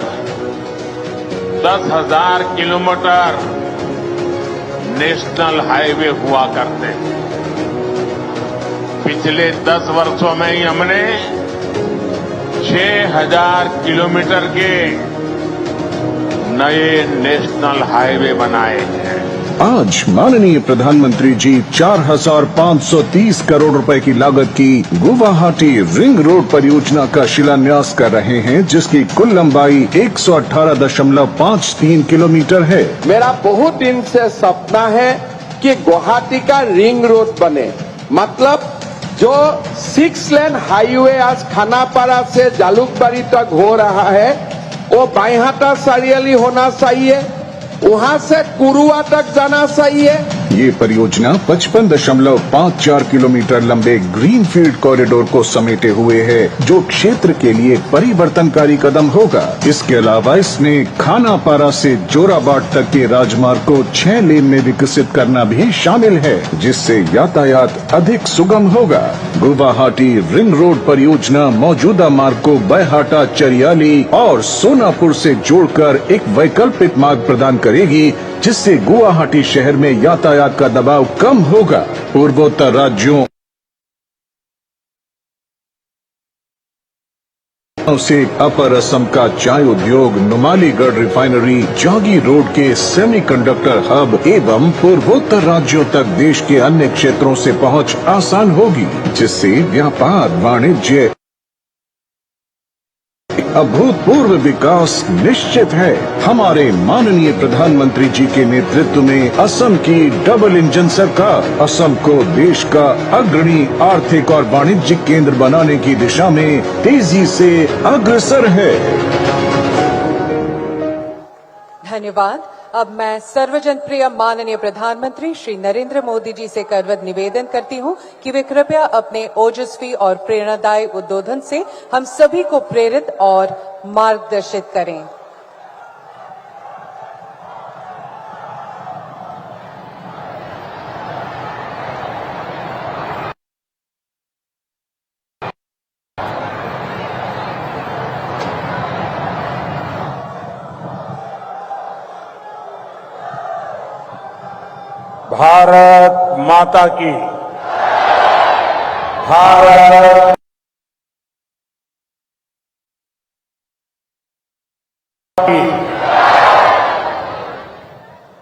10,000 किलोमीटर नेशनल हाईवे हुआ करते थे। पिछले 10 वर्षों में ही हमने 6,000 किलोमीटर के नए नेशनल हाईवे बनाए हैं। आज माननीय प्रधानमंत्री जी 4,530 करोड़ रुपए की लागत की गुवाहाटी रिंग रोड परियोजना का शिलान्यास कर रहे हैं, जिसकी कुल लंबाई 118.53 किलोमीटर है। मेरा बहुत दिन से सपना है कि गुवाहाटी का रिंग रोड बने, मतलब जो 6 लेन हाईवे आज खानापारा से जालुकबाड़ी तक हो रहा है, वो बाईहाटा सारियाली होना चाहिए, वहां से कुरुआ तक जाना चाहिए। ये परियोजना 55.54 किलोमीटर लंबे ग्रीनफील्ड कॉरिडोर को समेटे हुए है, जो क्षेत्र के लिए परिवर्तनकारी कदम होगा। इसके अलावा इसने खानापारा से जोराबाट तक के राजमार्ग को 6 लेन में विकसित करना भी शामिल है, जिससे यातायात अधिक सुगम होगा। गुवाहाटी रिंग रोड परियोजना मौजूदा मार्ग को बाईहाटा, चरियाली और सोनापुर से जोड़कर एक वैकल्पिक मार्ग प्रदान करेगी, जिससे गुवाहाटी शहर में यातायात का दबाव कम होगा। पूर्वोत्तर राज्यों से अपर असम का चाय उद्योग, नुमालीगढ़ रिफाइनरी, जागी रोड के सेमीकंडक्टर हब एवं पूर्वोत्तर राज्यों तक देश के अन्य क्षेत्रों से पहुंच आसान होगी, जिससे व्यापार, वाणिज्य, अभूतपूर्व विकास निश्चित है। हमारे माननीय प्रधानमंत्री जी के नेतृत्व में असम की डबल इंजन सरकार असम को देश का अग्रणी आर्थिक और वाणिज्यिक केंद्र बनाने की दिशा में तेजी से अग्रसर है। धन्यवाद। अब मैं सर्वजन प्रिय माननीय प्रधानमंत्री श्री नरेंद्र मोदी जी से करवत निवेदन करती हूं कि वे कृपया अपने ओजस्वी और प्रेरणादायी उद्बोधन से हम सभी को प्रेरित और मार्गदर्शित करें। भारत माता की, भारत की।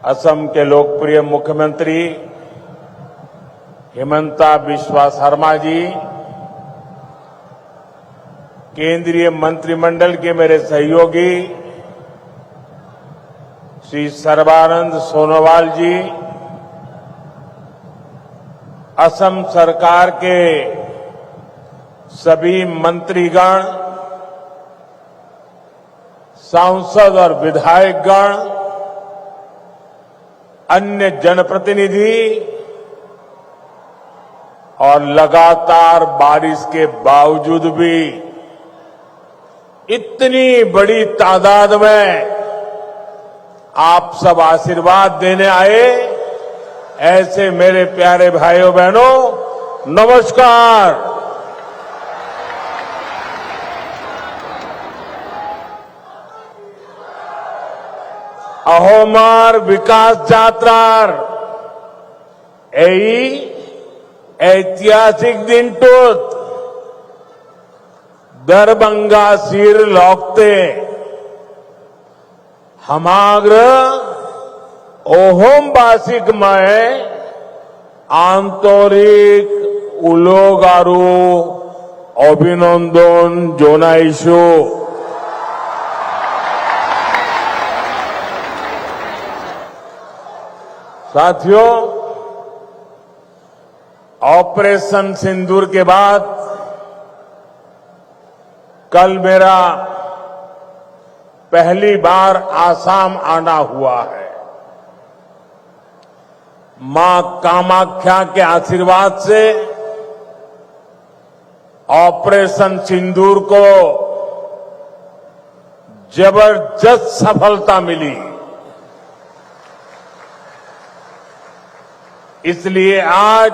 असम के लोकप्रिय मुख्यमंत्री हिमंता बिस्वा शर्मा जी, केंद्रीय मंत्रिमंडल के मेरे सहयोगी श्री सर्बानंद सोनोवाल जी, असम सरकार के सभी मंत्रीगण, सांसद और विधायकगण, अन्य जनप्रतिनिधि और लगातार बारिश के बावजूद भी इतनी बड़ी तादाद में आप सब आशीर्वाद देने आए, ऐसे मेरे प्यारे भाइयों बहनों नमस्कार। अहोमार विकास যাত্রার এই ऐतिहासिक दिनटुत दरभंगा सिर लौकते हमाग्र ओहोमबासिक में आंतरिक उलोगारू अभिनंदन जोनाइशो साथियों, ऑपरेशन सिंदूर के बाद कल मेरा पहली बार आसाम आना हुआ है। मां कामाख्या के आशीर्वाद से ऑपरेशन सिंदूर को जबरदस्त सफलता मिली। इसलिए आज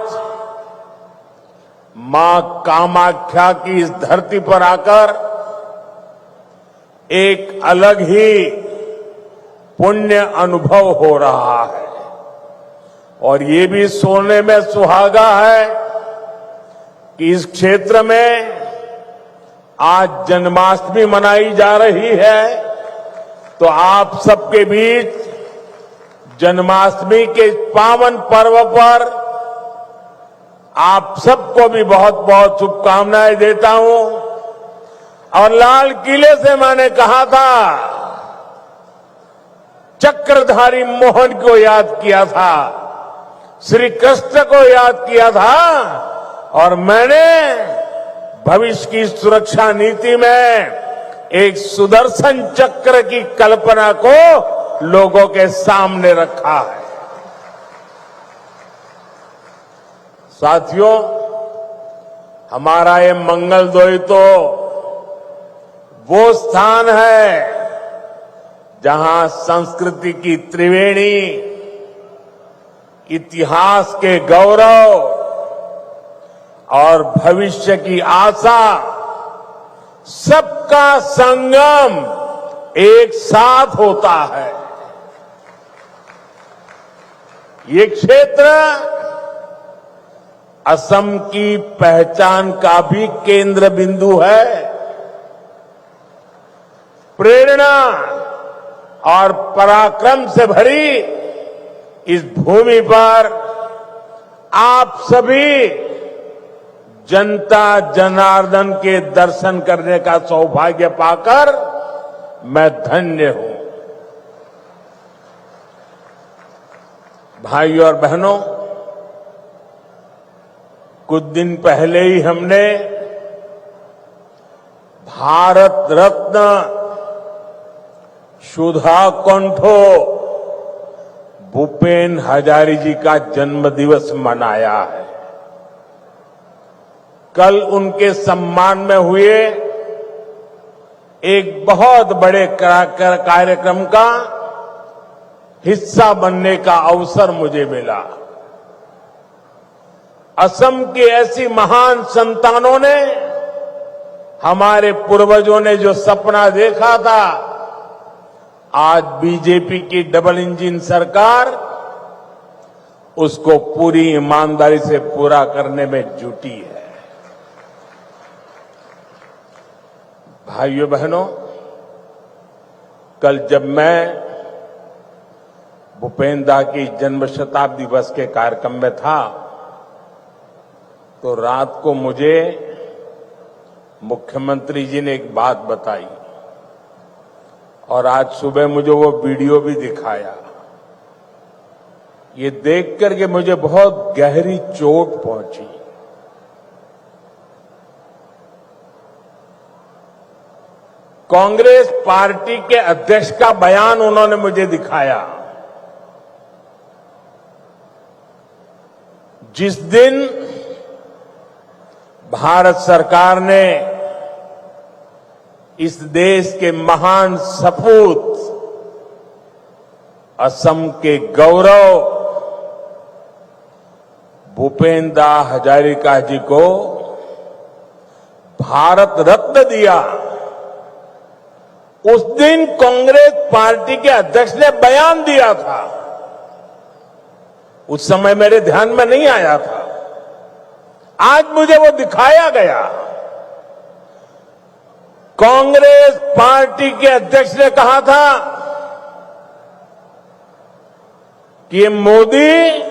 मां कामाख्या की इस धरती पर आकर एक अलग ही पुण्य अनुभव हो रहा है और ये भी सोचने में सुहागा है कि इस क्षेत्र में आज जन्माष्टमी मनाई जा रही है, तो आप सबके बीच जन्माष्टमी के पावन पर्व पर आप सबको भी बहुत बहुत शुभकामनाएं देता हूं। और लाल किले से मैंने कहा था, चक्रधारी मोहन को याद किया था, श्री कृष्ण को याद किया था और मैंने भविष्य की सुरक्षा नीति में एक सुदर्शन चक्र की कल्पना को लोगों के सामने रखा है। साथियों, हमारा ये मंगलदोई तो वो स्थान है जहां संस्कृति की त्रिवेणी, इतिहास के गौरव और भविष्य की आशा सबका संगम एक साथ होता है। ये क्षेत्र असम की पहचान का भी केंद्र बिंदु है। प्रेरणा और पराक्रम से भरी इस भूमि पर आप सभी जनता जनार्दन के दर्शन करने का सौभाग्य पाकर मैं धन्य हूं। भाइयों और बहनों, कुछ दिन पहले ही हमने भारत रत्न सुधा कंठो भूपेन हजारी जी का जन्म दिवस मनाया है। कल उनके सम्मान में हुए एक बहुत बड़े कार्यक्रम का हिस्सा बनने का अवसर मुझे मिला। असम की ऐसी महान संतानों ने, हमारे पूर्वजों ने जो सपना देखा था, आज बीजेपी की डबल इंजन सरकार उसको पूरी ईमानदारी से पूरा करने में जुटी है। भाइयों बहनों, कल जब मैं भूपेन दा की जन्म शताब्दी दिवस के कार्यक्रम में था, तो रात को मुझे मुख्यमंत्री जी ने एक बात बताई और आज सुबह मुझे वो वीडियो भी दिखाया। ये देख करके मुझे बहुत गहरी चोट पहुंची। कांग्रेस पार्टी के अध्यक्ष का बयान उन्होंने मुझे दिखाया। जिस दिन भारत सरकार ने इस देश के महान सपूत असम के गौरव भूपेन दा हजारिका जी को भारत रत्न दिया, उस दिन कांग्रेस पार्टी के अध्यक्ष ने बयान दिया था, उस समय मेरे ध्यान में नहीं आया था, आज मुझे वो दिखाया गया। कांग्रेस पार्टी के अध्यक्ष ने कहा था कि ये मोदी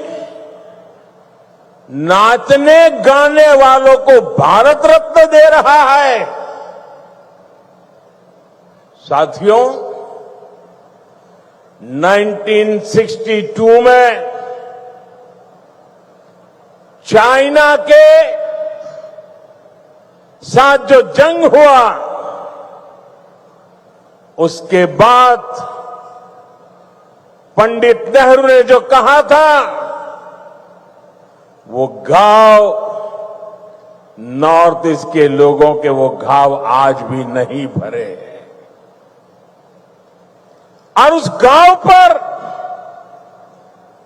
नाचने गाने वालों को भारत रत्न दे रहा है। साथियों, 1962 में चाइना के साथ जो जंग हुआ, उसके बाद पंडित नेहरू ने जो कहा था, वो घाव नॉर्थ ईस्ट के लोगों के वो घाव आज भी नहीं भरे हैं। और उस घाव पर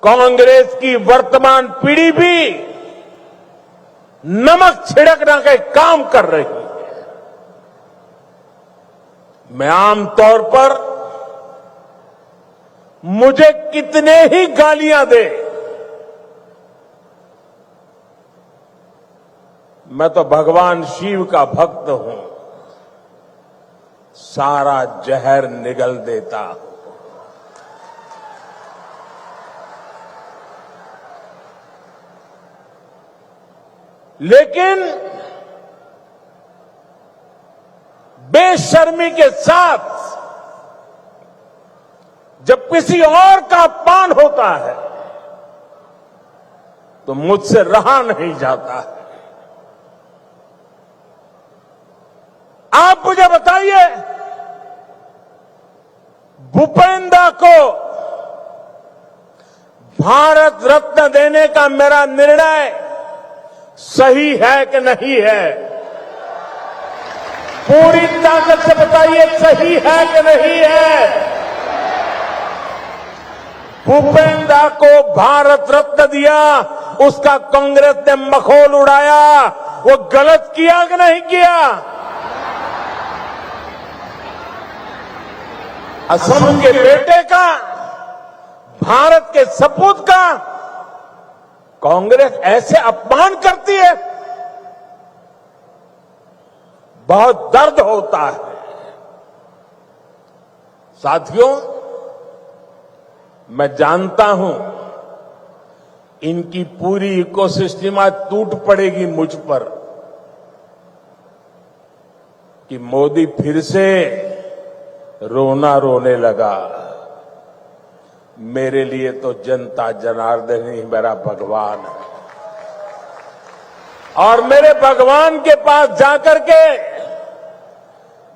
कांग्रेस की वर्तमान पीढ़ी भी नमक छिड़कने का काम कर रही है। मैं आमतौर पर मुझे कितने ही गालियां दे, मैं तो भगवान शिव का भक्त हूं, सारा जहर निगल देता हूं। लेकिन बेशर्मी के साथ जब किसी और का अपमान होता है तो मुझसे रहा नहीं जाता है। आप मुझे बताइए, भूपेंद्र को भारत रत्न देने का मेरा निर्णय सही है कि नहीं है? पूरी ताकत से बताइए, सही है कि नहीं है? भूपेंद्र को भारत रत्न दिया, उसका कांग्रेस ने मखौल उड़ाया, वो गलत किया कि नहीं किया? असम के बेटे का, भारत के सपूत का कांग्रेस ऐसे अपमान करती है, बहुत दर्द होता है। साथियों, मैं जानता हूं इनकी पूरी इकोसिस्टम आज टूट पड़ेगी मुझ पर कि मोदी फिर से रोना रोने लगा। मेरे लिए तो जनता जनार्दन ही मेरा भगवान है, और मेरे भगवान के पास जाकर के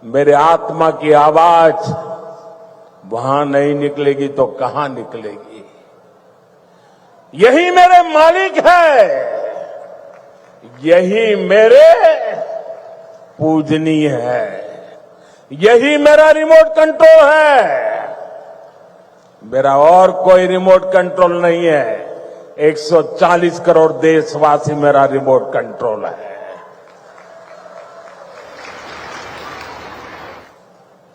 मेरे आत्मा की आवाज वहां नहीं निकलेगी तो कहां निकलेगी? यही मेरे मालिक है, यही मेरे पूजनीय है, यही मेरा रिमोट कंट्रोल है। मेरा और कोई रिमोट कंट्रोल नहीं है, 140 करोड़ देशवासी मेरा रिमोट कंट्रोल है।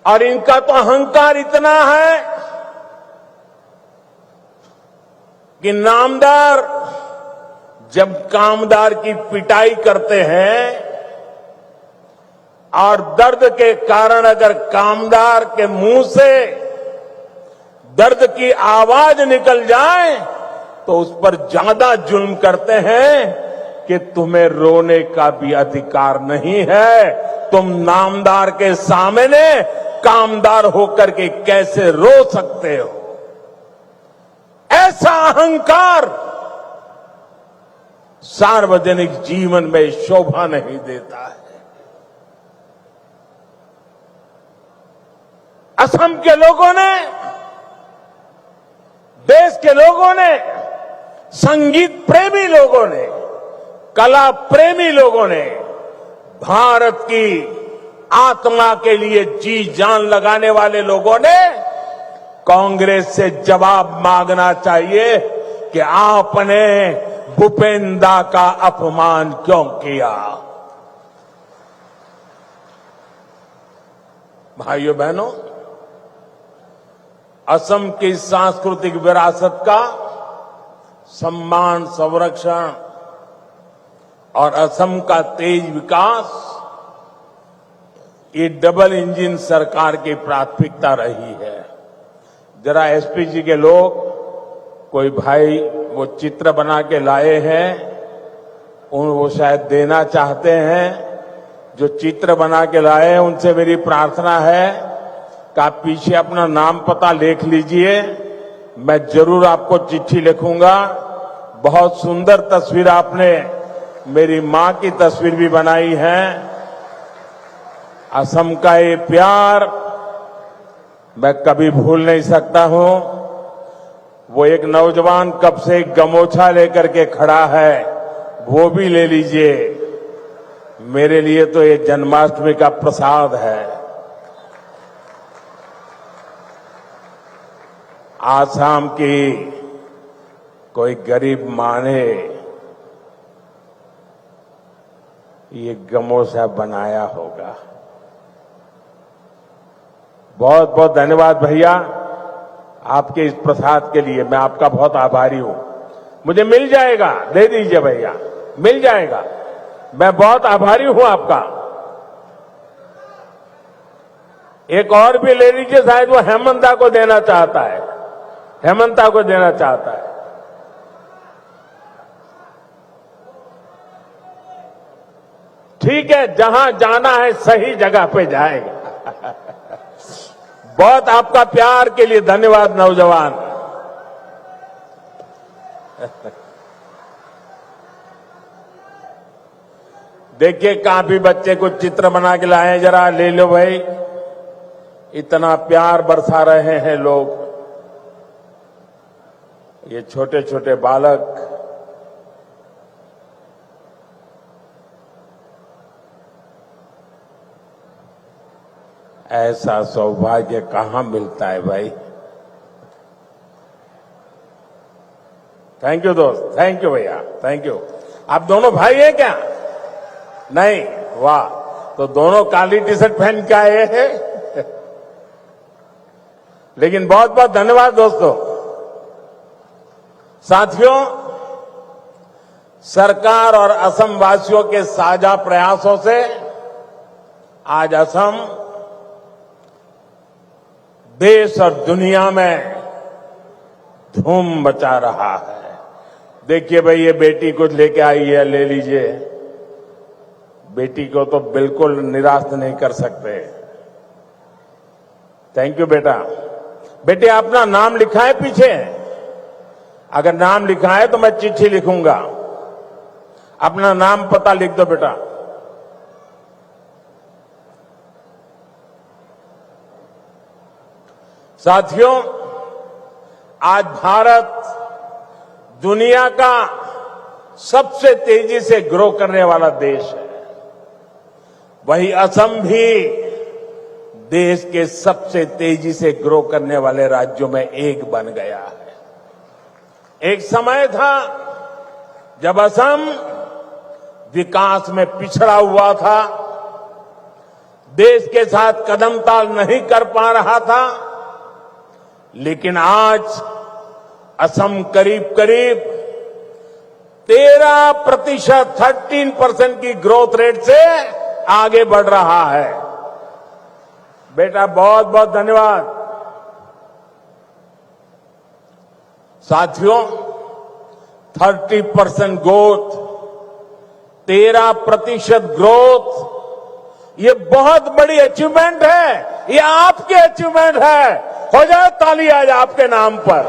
और इनका तो अहंकार इतना है कि नामदार जब कामदार की पिटाई करते हैं और दर्द के कारण अगर कामदार के मुंह से दर्द की आवाज निकल जाए तो उस पर ज्यादा जुल्म करते हैं कि तुम्हें रोने का भी अधिकार नहीं है, तुम नामदार के सामने कामदार होकर के कैसे रो सकते हो? ऐसा अहंकार सार्वजनिक जीवन में शोभा नहीं देता है। असम के लोगों ने, देश के लोगों ने, संगीत प्रेमी लोगों ने, कला प्रेमी लोगों ने, भारत की आत्मा के लिए जी जान लगाने वाले लोगों ने कांग्रेस से जवाब मांगना चाहिए कि आपने भूपेंद्र का अपमान क्यों किया? भाइयों बहनों, असम की सांस्कृतिक विरासत का सम्मान, संरक्षण और असम का तेज विकास, ये डबल इंजन सरकार की प्राथमिकता रही है। जरा एसपीजी के लोग, कोई भाई वो चित्र बना के लाए हैं, वो शायद देना चाहते हैं। जो चित्र बना के लाए हैं उनसे मेरी प्रार्थना है कि आप पीछे अपना नाम पता लिख लीजिए। मैं जरूर आपको चिट्ठी लिखूंगा। बहुत सुंदर तस्वीर आपने मेरी मां की तस्वीर भी बनाई है। असम का ये प्यार मैं कभी भूल नहीं सकता हूं। वो एक नौजवान कब से एक गमोछा लेकर के खड़ा है, वो भी ले लीजिए। मेरे लिए तो ये जन्माष्टमी का प्रसाद है। आसाम की कोई गरीब मां ने ये गमोछा बनाया होगा। बहुत बहुत धन्यवाद भैया आपके इस प्रसाद के लिए। मैं आपका बहुत आभारी हूं। मुझे मिल जाएगा, दे दीजिए भैया, मिल जाएगा। मैं बहुत आभारी हूं आपका। एक और भी ले लीजिए, शायद वो हेमंता को देना चाहता है, हेमंता को देना चाहता है। ठीक है, जहां जाना है सही जगह पे जाएगा। बहुत आपका प्यार के लिए धन्यवाद नौजवान। देखिए, काफी बच्चे कुछ चित्र बना के लाए, जरा ले लो भाई। इतना प्यार बरसा रहे हैं लोग। ये छोटे छोटे बालक, ऐसा सौभाग्य कहां मिलता है भाई। थैंक यू दोस्त, थैंक यू भैया, थैंक यू। आप दोनों भाई हैं क्या? नहीं? वाह, तो दोनों काली टी शर्ट पहन के आए हैं। लेकिन बहुत बहुत धन्यवाद दोस्तों। साथियों, सरकार और असम वासियों के साझा प्रयासों से आज असम देश और दुनिया में धूम मचा रहा है। देखिए भाई, ये बेटी कुछ लेके आई है, ले लीजिए। बेटी को तो बिल्कुल निराश नहीं कर सकते। थैंक यू बेटा। बेटे, अपना नाम लिखा है पीछे? अगर नाम लिखा है तो मैं चिट्ठी लिखूंगा। अपना नाम पता लिख दो बेटा। साथियों, आज भारत दुनिया का सबसे तेजी से ग्रो करने वाला देश है। वहीं असम भी देश के सबसे तेजी से ग्रो करने वाले राज्यों में एक बन गया है। एक समय था जब असम विकास में पिछड़ा हुआ था, देश के साथ कदम ताल नहीं कर पा रहा था। लेकिन आज असम करीब करीब 13% की ग्रोथ रेट से आगे बढ़ रहा है। बेटा, बहुत बहुत धन्यवाद। साथियों, 30% ग्रोथ, 13% ग्रोथ, ये बहुत बड़ी अचीवमेंट है। ये आपकी अचीवमेंट है। हो जाए ताली आज आपके नाम पर।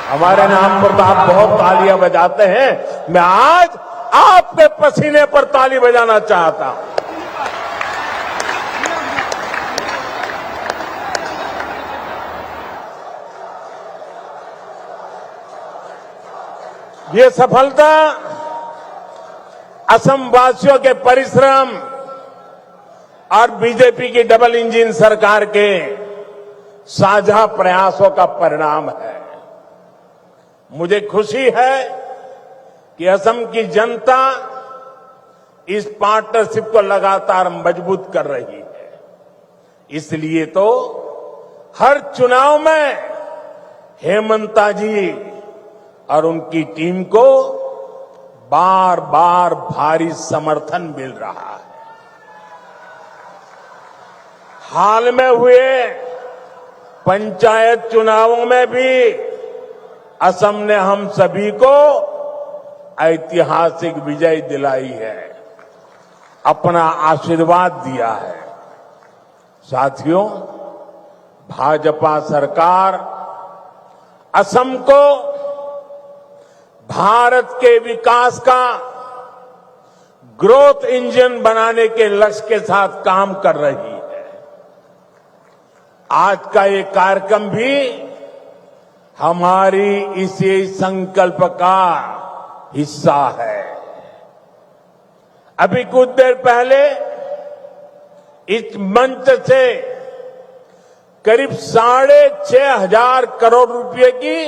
हमारे नाम पर तो आप बहुत तालियां बजाते हैं। मैं आज आपके पसीने पर ताली बजाना चाहता हूं। ये सफलता असम वासियों के परिश्रम और बीजेपी की डबल इंजन सरकार के साझा प्रयासों का परिणाम है। मुझे खुशी है कि असम की जनता इस पार्टनरशिप को लगातार मजबूत कर रही है। इसलिए तो हर चुनाव में हेमंता जी और उनकी टीम को बार बार भारी समर्थन मिल रहा है। हाल में हुए पंचायत चुनावों में भी असम ने हम सभी को ऐतिहासिक विजय दिलाई है, अपना आशीर्वाद दिया है। साथियों, भाजपा सरकार असम को भारत के विकास का ग्रोथ इंजन बनाने के लक्ष्य के साथ काम कर रही है। आज का ये कार्यक्रम भी हमारी इसी संकल्प का हिस्सा है। अभी कुछ देर पहले इस मंच से करीब 6,500 करोड़ रुपए की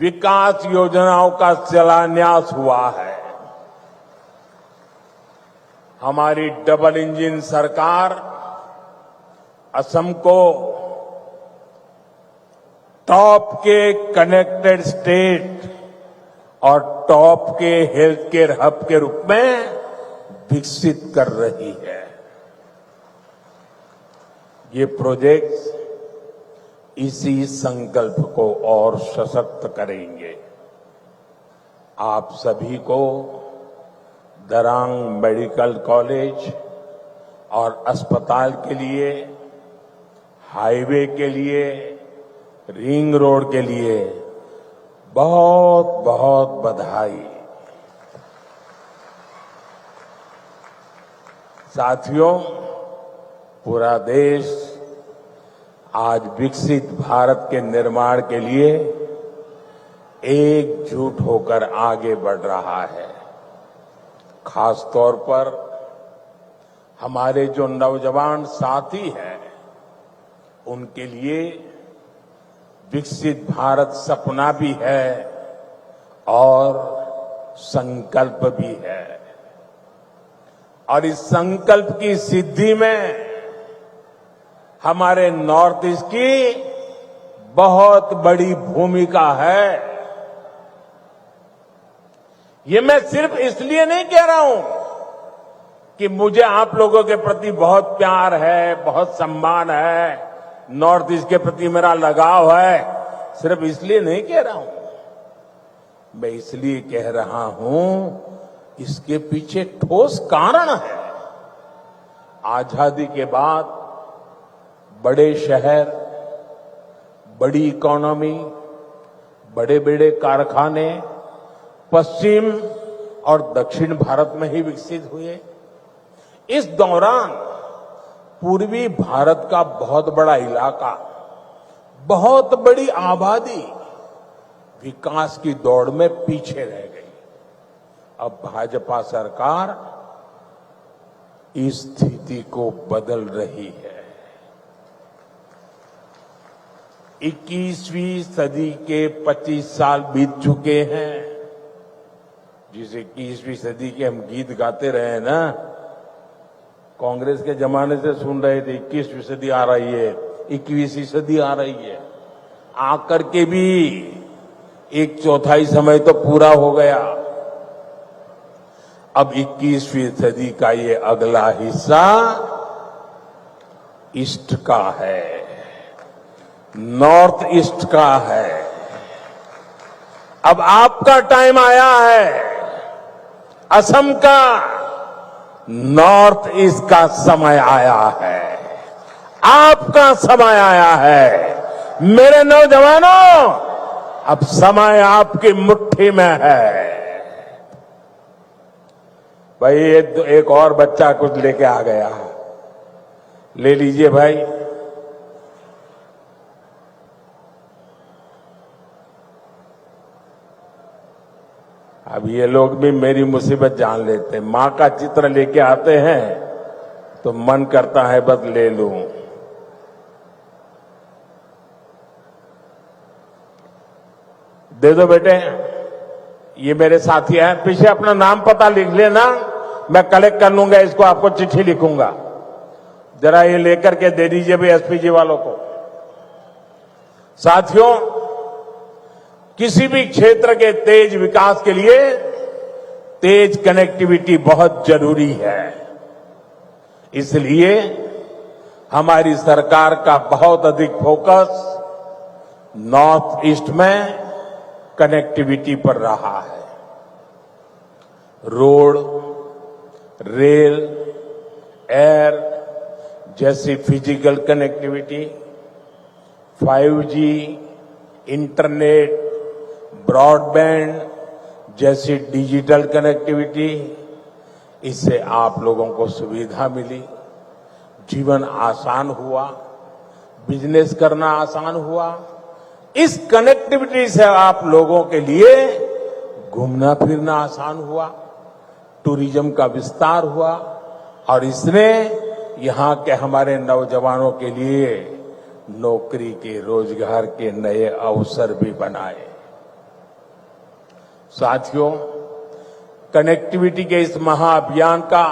विकास योजनाओं का शिलान्यास हुआ है। हमारी डबल इंजन सरकार असम को टॉप के कनेक्टेड स्टेट और टॉप के हेल्थ केयर हब के रूप में विकसित कर रही है। ये प्रोजेक्ट्स इसी संकल्प को और सशक्त करेंगे। आप सभी को दरांग मेडिकल कॉलेज और अस्पताल के लिए, हाईवे के लिए, रिंग रोड के लिए बहुत बहुत बधाई। साथियों, पूरा देश आज विकसित भारत के निर्माण के लिए एकजुट होकर आगे बढ़ रहा है। खास तौर पर हमारे जो नौजवान साथी हैं, उनके लिए विकसित भारत सपना भी है और संकल्प भी है। और इस संकल्प की सिद्धि में हमारे नॉर्थ ईस्ट की बहुत बड़ी भूमिका है। ये मैं सिर्फ इसलिए नहीं कह रहा हूं कि मुझे आप लोगों के प्रति बहुत प्यार है, बहुत सम्मान है, नॉर्थ ईस्ट के प्रति मेरा लगाव है, सिर्फ इसलिए नहीं कह रहा हूं। मैं इसलिए कह रहा हूं, इसके पीछे ठोस कारण है। आजादी के बाद बड़े शहर, बड़ी इकोनॉमी, बड़े बड़े कारखाने पश्चिम और दक्षिण भारत में ही विकसित हुए। इस दौरान पूर्वी भारत का बहुत बड़ा इलाका, बहुत बड़ी आबादी विकास की दौड़ में पीछे रह गई। अब भाजपा सरकार इस स्थिति को बदल रही है। 21वीं सदी के 25 साल बीत चुके हैं। जिस 21वीं सदी के हम गीत गाते रहे ना, कांग्रेस के जमाने से सुन रहे थे 21वीं सदी आ रही है, 21वीं सदी आ रही है। आकर के भी 1/4 समय तो पूरा हो गया। अब 21वीं सदी का ये अगला हिस्सा ईस्ट का है, नॉर्थ ईस्ट का है। अब आपका टाइम आया है, असम का, नॉर्थ ईस्ट का समय आया है, आपका समय आया है। मेरे नौजवानों, अब समय आपकी मुट्ठी में है। भाई एक और बच्चा कुछ लेके आ गया, ले लीजिए भाई। अब ये लोग भी मेरी मुसीबत जान लेते हैं। मां का चित्र लेके आते हैं तो मन करता है बस ले लूं। दे दो बेटे, ये मेरे साथी हैं। पीछे अपना नाम पता लिख लेना, मैं कलेक्ट कर लूंगा इसको, आपको चिट्ठी लिखूंगा। जरा ये लेकर के दे दीजिए भी एसपीजी वालों को। साथियों, किसी भी क्षेत्र के तेज विकास के लिए तेज कनेक्टिविटी बहुत जरूरी है। इसलिए हमारी सरकार का बहुत अधिक फोकस नॉर्थ ईस्ट में कनेक्टिविटी पर रहा है। रोड, रेल, एयर जैसी physical connectivity, 5G, internet, broadband जैसी डिजिटल कनेक्टिविटी, इससे आप लोगों को सुविधा मिली, जीवन आसान हुआ, बिजनेस करना आसान हुआ। इस कनेक्टिविटी से आप लोगों के लिए घूमना फिरना आसान हुआ, टूरिज्म का विस्तार हुआ और इसने यहां के हमारे नौजवानों के लिए नौकरी के, रोजगार के नए अवसर भी बनाए। साथियों, कनेक्टिविटी के इस महाअभियान का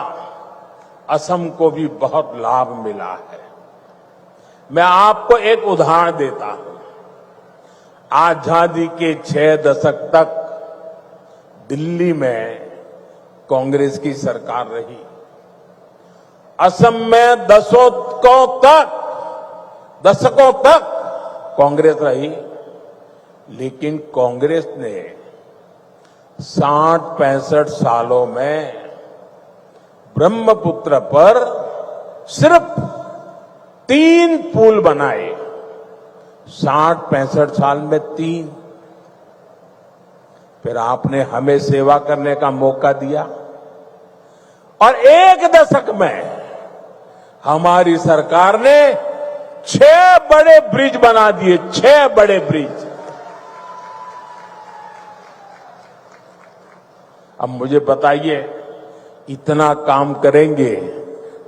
असम को भी बहुत लाभ मिला है। मैं आपको एक उदाहरण देता हूं। आजादी के 6 दशक तक दिल्ली में कांग्रेस की सरकार रही। असम में दशकों तक कांग्रेस रही, लेकिन कांग्रेस ने 60-65 सालों में ब्रह्मपुत्र पर सिर्फ 3 पुल बनाए। 60-65 साल में 3। फिर आपने हमें सेवा करने का मौका दिया और 1 दशक में हमारी सरकार ने 6 बड़े ब्रिज बना दिए। 6 बड़े ब्रिज। अब मुझे बताइए, इतना काम करेंगे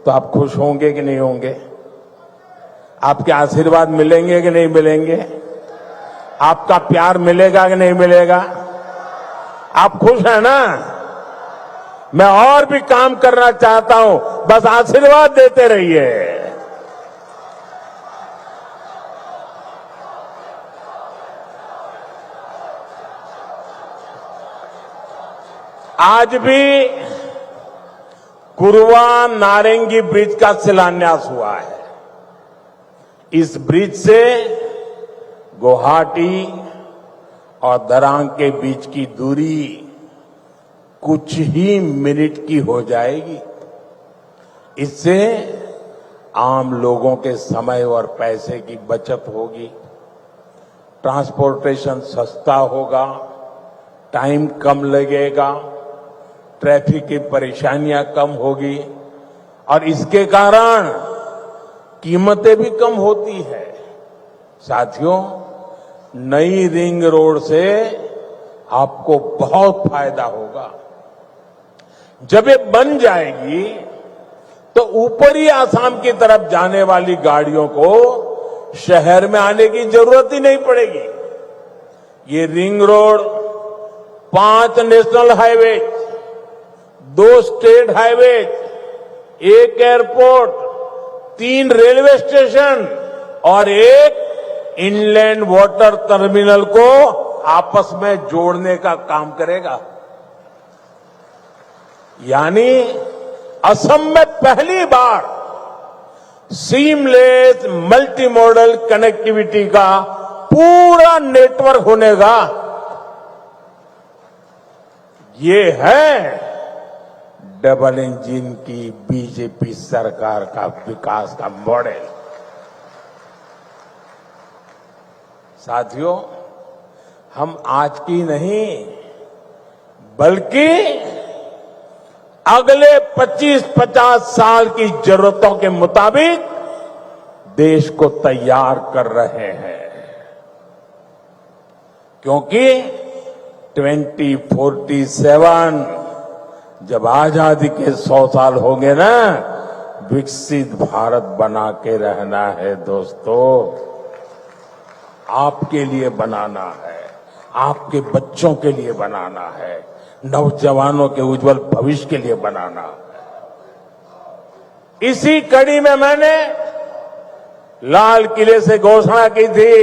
तो आप खुश होंगे कि नहीं होंगे? आपके आशीर्वाद मिलेंगे कि नहीं मिलेंगे? आपका प्यार मिलेगा कि नहीं मिलेगा? आप खुश हैं ना? मैं और भी काम करना चाहता हूं, बस आशीर्वाद देते रहिए। आज भी कुरवा नारंगी ब्रिज का शिलान्यास हुआ है। इस ब्रिज से गुवाहाटी और दरांग के बीच की दूरी कुछ ही मिनट की हो जाएगी। इससे आम लोगों के समय और पैसे की बचत होगी, ट्रांसपोर्टेशन सस्ता होगा, टाइम कम लगेगा, ट्रैफिक की परेशानियां कम होगी और इसके कारण कीमतें भी कम होती है। साथियों, नई रिंग रोड से आपको बहुत फायदा होगा। जब ये बन जाएगी तो ऊपरी आसाम की तरफ जाने वाली गाड़ियों को शहर में आने की जरूरत ही नहीं पड़ेगी। ये ring road 5 national highway, 2 state highway, 1 airport, 3 railway station और 1 इनलैंड वाटर टर्मिनल को आपस में जोड़ने का काम करेगा। यानी असम में पहली बार सीमलेस मल्टी मॉडल कनेक्टिविटी का पूरा नेटवर्क होनेगा। ये है डबल इंजन की बीजेपी सरकार का विकास का मॉडल। साथियों, हम आज की नहीं बल्कि अगले 25-50 साल की जरूरतों के मुताबिक देश को तैयार कर रहे हैं, क्योंकि 2047 जब आजादी के 100 साल होंगे ना, विकसित भारत बना के रहना है दोस्तों। आपके लिए बनाना है, आपके बच्चों के लिए बनाना है, नौजवानों के उज्जवल भविष्य के लिए बनाना है। इसी कड़ी में मैंने लाल किले से घोषणा की थी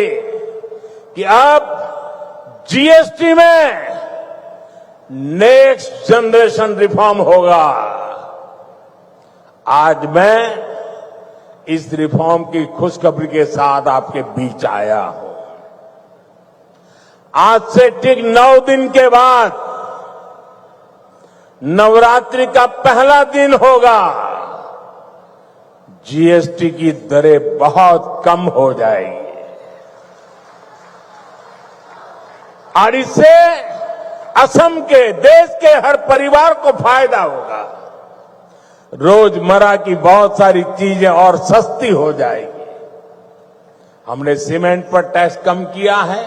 कि अब जीएसटी में नेक्स्ट जनरेशन रिफॉर्म होगा। आज मैं इस रिफॉर्म की खुशखबरी के साथ आपके बीच आया हूं। आज से ठीक 9 दिन के बाद नवरात्रि का पहला दिन होगा। जीएसटी की दरें बहुत कम हो जाएगी और इससे असम के, देश के हर परिवार को फायदा होगा। रोजमर्रा की बहुत सारी चीजें और सस्ती हो जाएगी। हमने सीमेंट पर टैक्स कम किया है।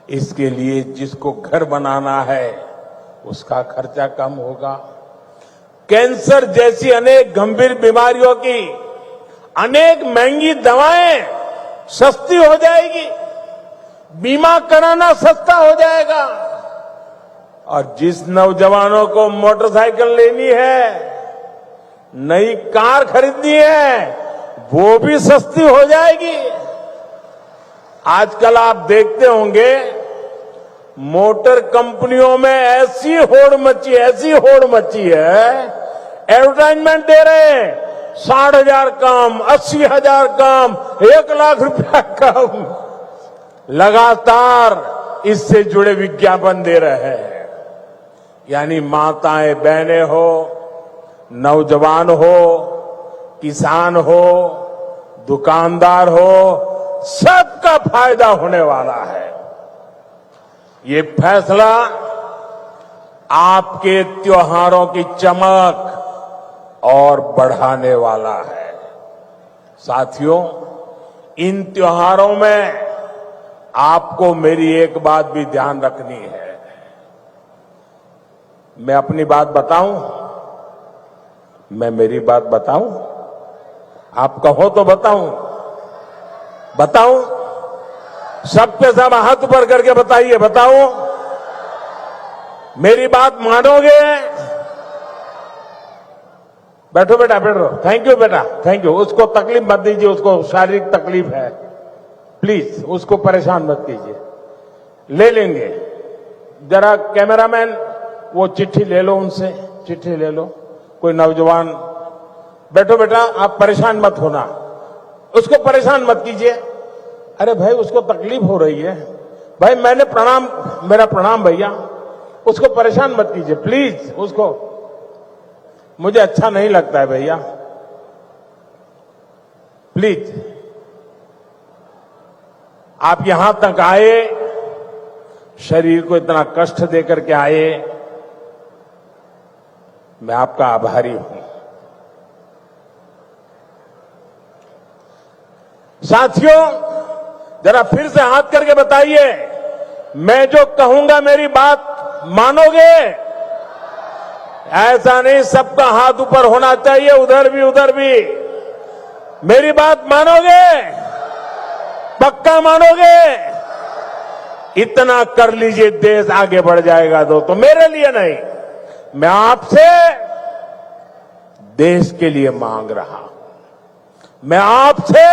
इसके लिए जिसको घर बनाना है उसका खर्चा कम होगा। कैंसर जैसी अनेक गंभीर बीमारियों की अनेक महंगी दवाएं सस्ती हो जाएगी। बीमा कराना सस्ता हो जाएगा। और जिस नौजवानों को मोटरसाइकिल लेनी है, नई कार खरीदनी है, वो भी सस्ती हो जाएगी। आजकल आप देखते होंगे मोटर कंपनियों में ऐसी होड़ मची है, एडवर्टाइजमेंट दे रहे हैं 60,000 कम, 80,000 कम, 1 लाख रुपया कम, लगातार इससे जुड़े विज्ञापन दे रहे हैं। यानी माताएं बहनें हो, नौजवान हो, किसान हो, दुकानदार हो, सबका फायदा होने वाला है। ये फैसला आपके त्योहारों की चमक और बढ़ाने वाला है। साथियों, इन त्योहारों में आपको मेरी एक बात भी ध्यान रखनी है। मैं अपनी बात बताऊं? मैं मेरी बात बताऊं? आप कहो तो बताऊं? सबके सब हाथ ऊपर करके बताइए, बताऊं? मेरी बात मानोगे? बैठो बेटा, बैठो। थैंक यू बेटा, थैंक यू। उसको तकलीफ मत दीजिए, उसको शारीरिक तकलीफ है। प्लीज उसको परेशान मत कीजिए, ले लेंगे। जरा कैमरामैन वो चिट्ठी ले लो, उनसे चिट्ठी ले लो। कोई नौजवान, बैठो बेटा, आप परेशान मत होना, उसको परेशान मत कीजिए। अरे भाई, उसको तकलीफ हो रही है भाई। मेरा प्रणाम भैया, उसको परेशान मत कीजिए प्लीज। उसको, मुझे अच्छा नहीं लगता है भैया, प्लीज। आप यहां तक आए, शरीर को इतना कष्ट देकर के आए, मैं आपका आभारी हूं। साथियों, जरा फिर से हाथ करके बताइए, मैं जो कहूंगा मेरी बात मानोगे? ऐसा नहीं, सबका हाथ ऊपर होना चाहिए, उधर भी। मेरी बात मानोगे? पक्का मानोगे? इतना कर लीजिए, देश आगे बढ़ जाएगा। तो मेरे लिए नहीं, मैं आपसे देश के लिए मांग रहा हूं। मैं आपसे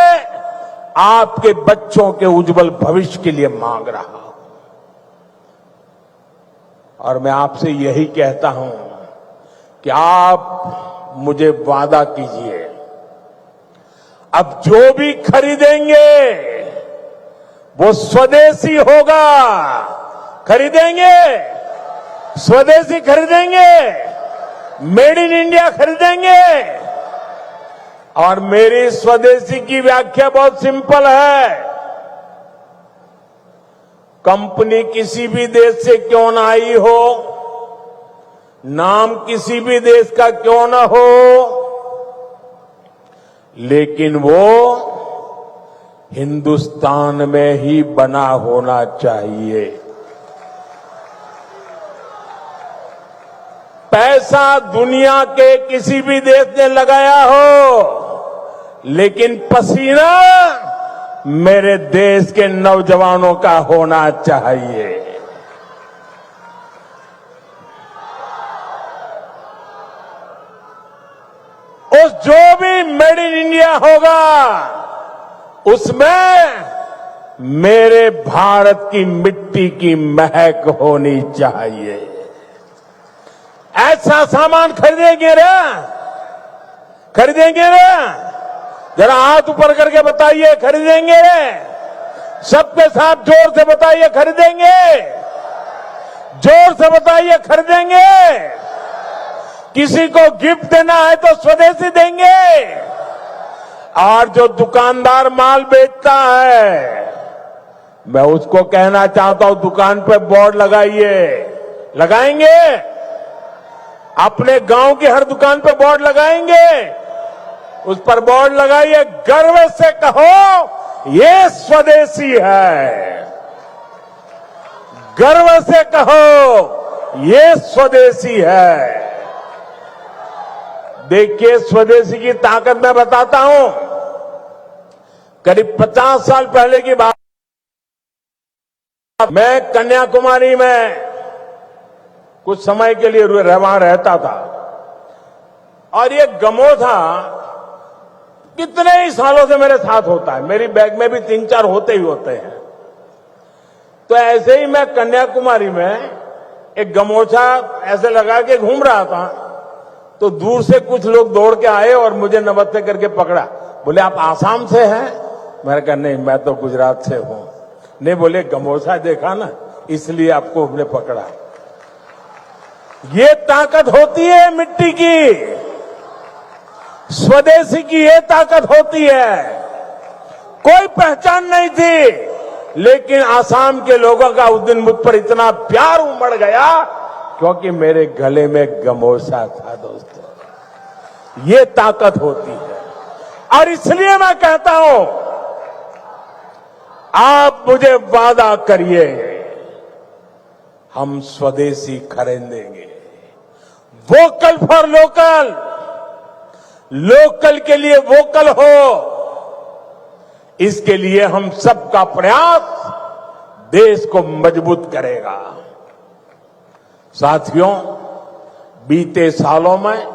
आपके बच्चों के उज्जवल भविष्य के लिए मांग रहा हूं। और मैं आपसे यही कहता हूं कि आप मुझे वादा कीजिए, अब जो भी खरीदेंगे वो स्वदेशी होगा। खरीदेंगे, स्वदेशी खरीदेंगे, मेड इन इंडिया खरीदेंगे। और मेरी स्वदेशी की व्याख्या बहुत सिंपल है। कंपनी किसी भी देश से क्यों ना आई हो, नाम किसी भी देश का क्यों ना हो, लेकिन वो हिंदुस्तान में ही बना होना चाहिए। पैसा दुनिया के किसी भी देश ने लगाया हो, लेकिन पसीना मेरे देश के नौजवानों का होना चाहिए। उस जोश ही मेड इन इंडिया होगा, उसमें मेरे भारत की मिट्टी की महक होनी चाहिए। ऐसा सामान खरीदेंगे रे, खरीदेंगे रे? जरा हाथ ऊपर करके बताइए, खरीदेंगे रे? सबके साथ जोर से बताइए, खरीदेंगे? जोर से बताइए, खरीदेंगे? किसी को गिफ्ट देना है तो स्वदेशी देंगे। और जो दुकानदार माल बेचता है, मैं उसको कहना चाहता हूं, दुकान पे बोर्ड लगाइए। लगाएंगे? अपने गांव की हर दुकान पे बोर्ड लगाएंगे। उस पर बोर्ड लगाइए, गर्व से कहो ये स्वदेशी है। गर्व से कहो ये स्वदेशी है। देखिए, स्वदेशी की ताकत मैं बताता हूं। करीब 50 साल पहले की बात, मैं कन्याकुमारी में कुछ समय के लिए वहां रहता था, और ये गमोथा कितने ही सालों से मेरे साथ होता है। मेरी बैग में भी 3-4 होते ही होते हैं। तो ऐसे ही मैं कन्याकुमारी में एक गमोछा ऐसे लगा के घूम रहा था, तो दूर से कुछ लोग दौड़ के आए और मुझे नमस्ते करके पकड़ा। बोले, आप आसाम से हैं? मैंने कहा, नहीं, मैं तो गुजरात से हूं। नहीं, बोले, गमोछा देखा ना, इसलिए आपको हमने पकड़ा। ये ताकत होती है मिट्टी की, स्वदेशी की ये ताकत होती है। कोई पहचान नहीं थी, लेकिन आसाम के लोगों का उस दिन मुझ पर इतना प्यार उमड़ गया क्योंकि मेरे गले में गमोछा था। दोस्तों, ये ताकत होती है। और इसलिए मैं कहता हूं, आप मुझे वादा करिए, हम स्वदेशी खरीदेंगे। वोकल फॉर लोकल, लोकल के लिए वोकल हो, इसके लिए हम सबका प्रयास देश को मजबूत करेगा। साथियों, बीते सालों में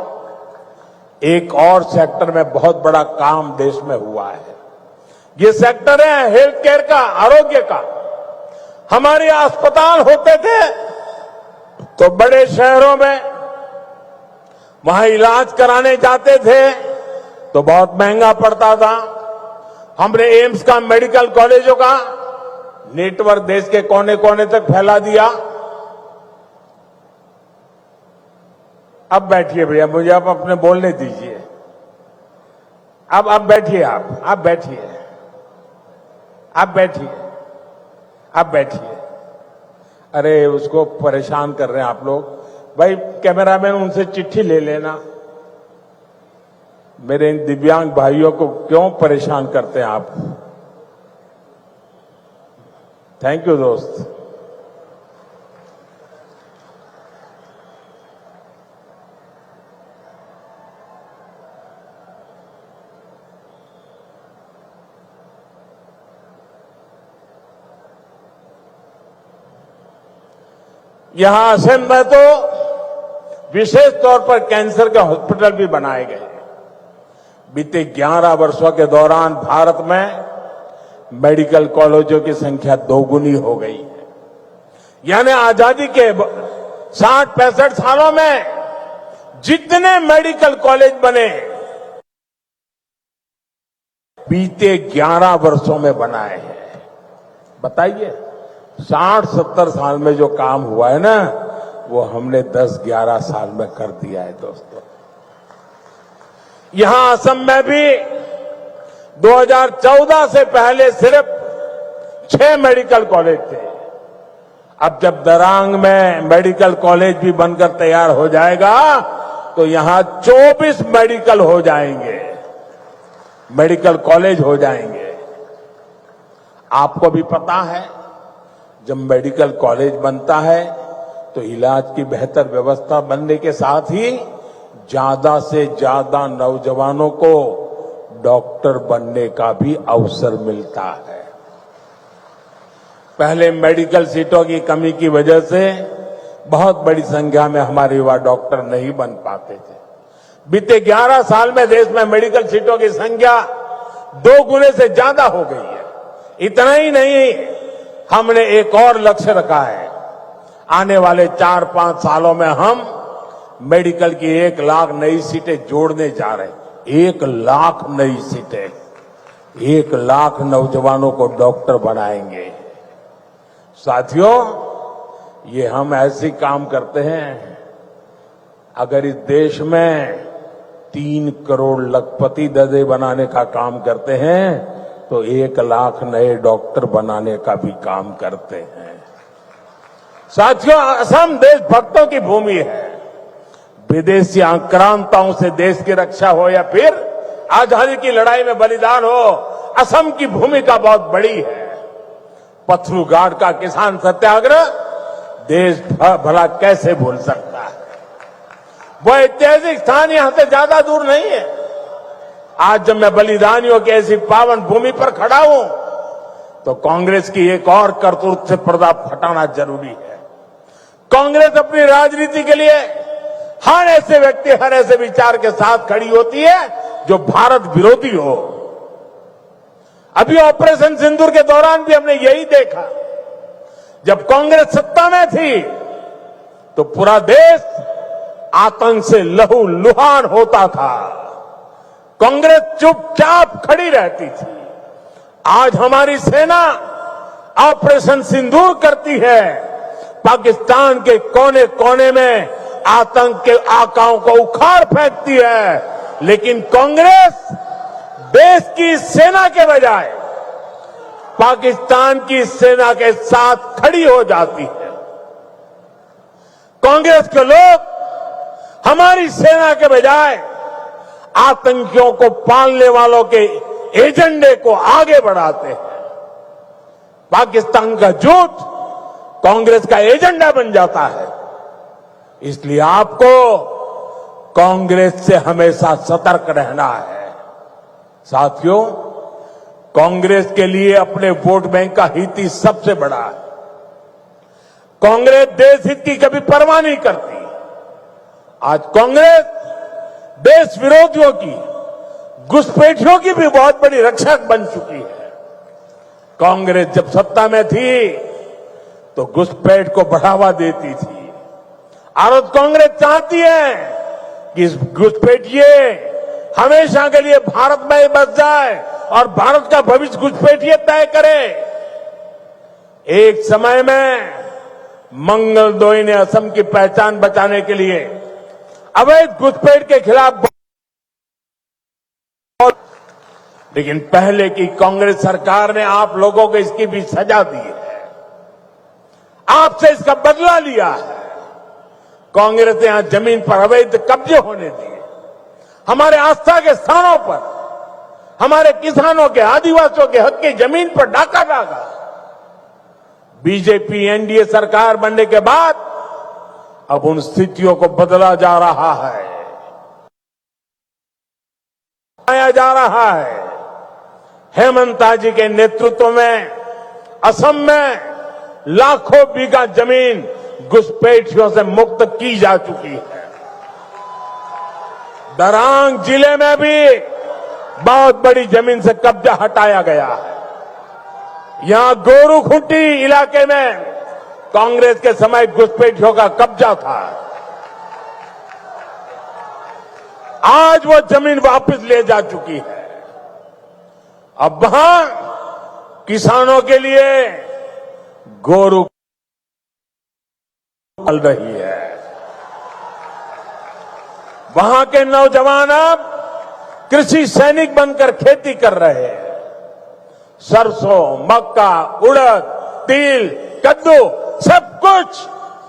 एक और सेक्टर में बहुत बड़ा काम देश में हुआ है। ये सेक्टर है हेल्थ केयर का, आरोग्य का। हमारे अस्पताल होते थे तो बड़े शहरों में, वहां इलाज कराने जाते थे तो बहुत महंगा पड़ता था। हमने एम्स का, मेडिकल कॉलेजों का नेटवर्क देश के कोने कोने तक फैला दिया। अब बैठिए भैया, मुझे आप अपने बोलने दीजिए। अब बैठिए, आप बैठिए, आप बैठिए, आप बैठिए। अरे, उसको परेशान कर रहे हैं आप लोग। भाई कैमरामैन, उनसे चिट्ठी ले लेना। मेरे इन दिव्यांग भाइयों को क्यों परेशान करते हैं आप? थैंक यू दोस्त। यहां असम में तो विशेष तौर पर कैंसर के हॉस्पिटल भी बनाए गए। बीते 11 वर्षों के दौरान भारत में मेडिकल कॉलेजों की संख्या 2 गुनी हो गई है। यानी आजादी के 60-65 सालों में जितने मेडिकल कॉलेज बने, बीते 11 वर्षों में बनाए हैं। बताइए, 60-70 साल में जो काम हुआ है ना, वो हमने 10-11 साल में कर दिया है। दोस्तों, यहां असम में भी 2014 से पहले सिर्फ 6 मेडिकल कॉलेज थे। अब जब दरांग में मेडिकल कॉलेज भी बनकर तैयार हो जाएगा तो यहां 24 मेडिकल हो जाएंगे, मेडिकल कॉलेज हो जाएंगे। आपको भी पता है, जब मेडिकल कॉलेज बनता है तो इलाज की बेहतर व्यवस्था बनने के साथ ही ज्यादा से ज्यादा नौजवानों को डॉक्टर बनने का भी अवसर मिलता है। पहले मेडिकल सीटों की कमी की वजह से बहुत बड़ी संख्या में हमारे युवा डॉक्टर नहीं बन पाते थे। बीते 11 साल में देश में मेडिकल सीटों की संख्या 2 गुने से ज्यादा हो गई है। इतना ही नहीं, हमने एक और लक्ष्य रखा है। आने वाले 4-5 सालों में हम मेडिकल की 1 लाख नई सीटें जोड़ने जा रहे हैं। 1 लाख नई सीटें, 1 लाख नौजवानों को डॉक्टर बनाएंगे। साथियों, ये हम ऐसे काम करते हैं, अगर इस देश में 3 करोड़ लखपति दर्जे बनाने का काम करते हैं तो 1 लाख नए डॉक्टर बनाने का भी काम करते हैं। साथियों, असम देशभक्तों की भूमि है। विदेशी आक्रांताओं से देश की रक्षा हो या फिर आजादी की लड़ाई में बलिदान हो, असम की भूमिका बहुत बड़ी है। पथरू घाट का किसान सत्याग्रह देश भला कैसे भूल सकता है। वो ऐतिहासिक स्थान यहां से ज्यादा दूर नहीं है। आज जब मैं बलिदानियों की ऐसी पावन भूमि पर खड़ा हूं तो कांग्रेस की एक और करतूत से पर्दा हटाना जरूरी है। कांग्रेस अपनी राजनीति के लिए हर ऐसे व्यक्ति, हर ऐसे विचार के साथ खड़ी होती है जो भारत विरोधी हो। अभी ऑपरेशन सिंदूर के दौरान भी हमने यही देखा। जब कांग्रेस सत्ता में थी तो पूरा देश आतंक से लहूलुहान होता था। कांग्रेस चुपचाप खड़ी रहती थी। आज हमारी सेना ऑपरेशन सिंदूर करती है, पाकिस्तान के कोने कोने में आतंक के आकाओं को उखाड़ फेंकती है, लेकिन कांग्रेस देश की सेना के बजाय पाकिस्तान की सेना के साथ खड़ी हो जाती है। कांग्रेस के लोग हमारी सेना के बजाय आतंकियों को पालने वालों के एजेंडे को आगे बढ़ाते हैं। पाकिस्तान का झूठ कांग्रेस का एजेंडा बन जाता है। इसलिए आपको कांग्रेस से हमेशा सतर्क रहना है। साथियों, कांग्रेस के लिए अपने वोट बैंक का हित ही सबसे बड़ा है। कांग्रेस देश हित की कभी परवाह नहीं करती। आज कांग्रेस देश विरोधियों की, घुसपैठियों की भी बहुत बड़ी रक्षक बन चुकी है। कांग्रेस जब सत्ता में थी तो घुसपैठ को बढ़ावा देती थी। और कांग्रेस चाहती है कि इस घुसपैठिए हमेशा के लिए भारत में ही बस जाए और भारत का भविष्य घुसपैठिए तय करे। एक समय में मंगलदोई ने असम की पहचान बचाने के लिए अवैध घुसपैठ के खिलाफ, लेकिन पहले की कांग्रेस सरकार ने आप लोगों को इसकी भी सजा दी है, आपसे इसका बदला लिया है। कांग्रेस ने यहां जमीन पर अवैध कब्जे होने दिए, हमारे आस्था के स्थानों पर, हमारे किसानों के, आदिवासियों के हक की जमीन पर डाका डाला। बीजेपी एनडीए सरकार बनने के बाद अब उन स्थितियों को बदला जा रहा है, आया जा रहा है। हेमंता जी के नेतृत्व में असम में लाखों बीघा जमीन घुसपैठियों से मुक्त की जा चुकी है। दरांग जिले में भी बहुत बड़ी जमीन से कब्जा हटाया गया है। यहां गोरूखुंटी इलाके में कांग्रेस के समय घुसपैठियों का कब्जा था। आज वो जमीन वापस ले जा चुकी है। अब वहां किसानों के लिए गोरू पल रही है। वहां के नौजवान अब कृषि सैनिक बनकर खेती कर रहे हैं। सरसों, मक्का, उड़द, तिल, कद्दू सब कुछ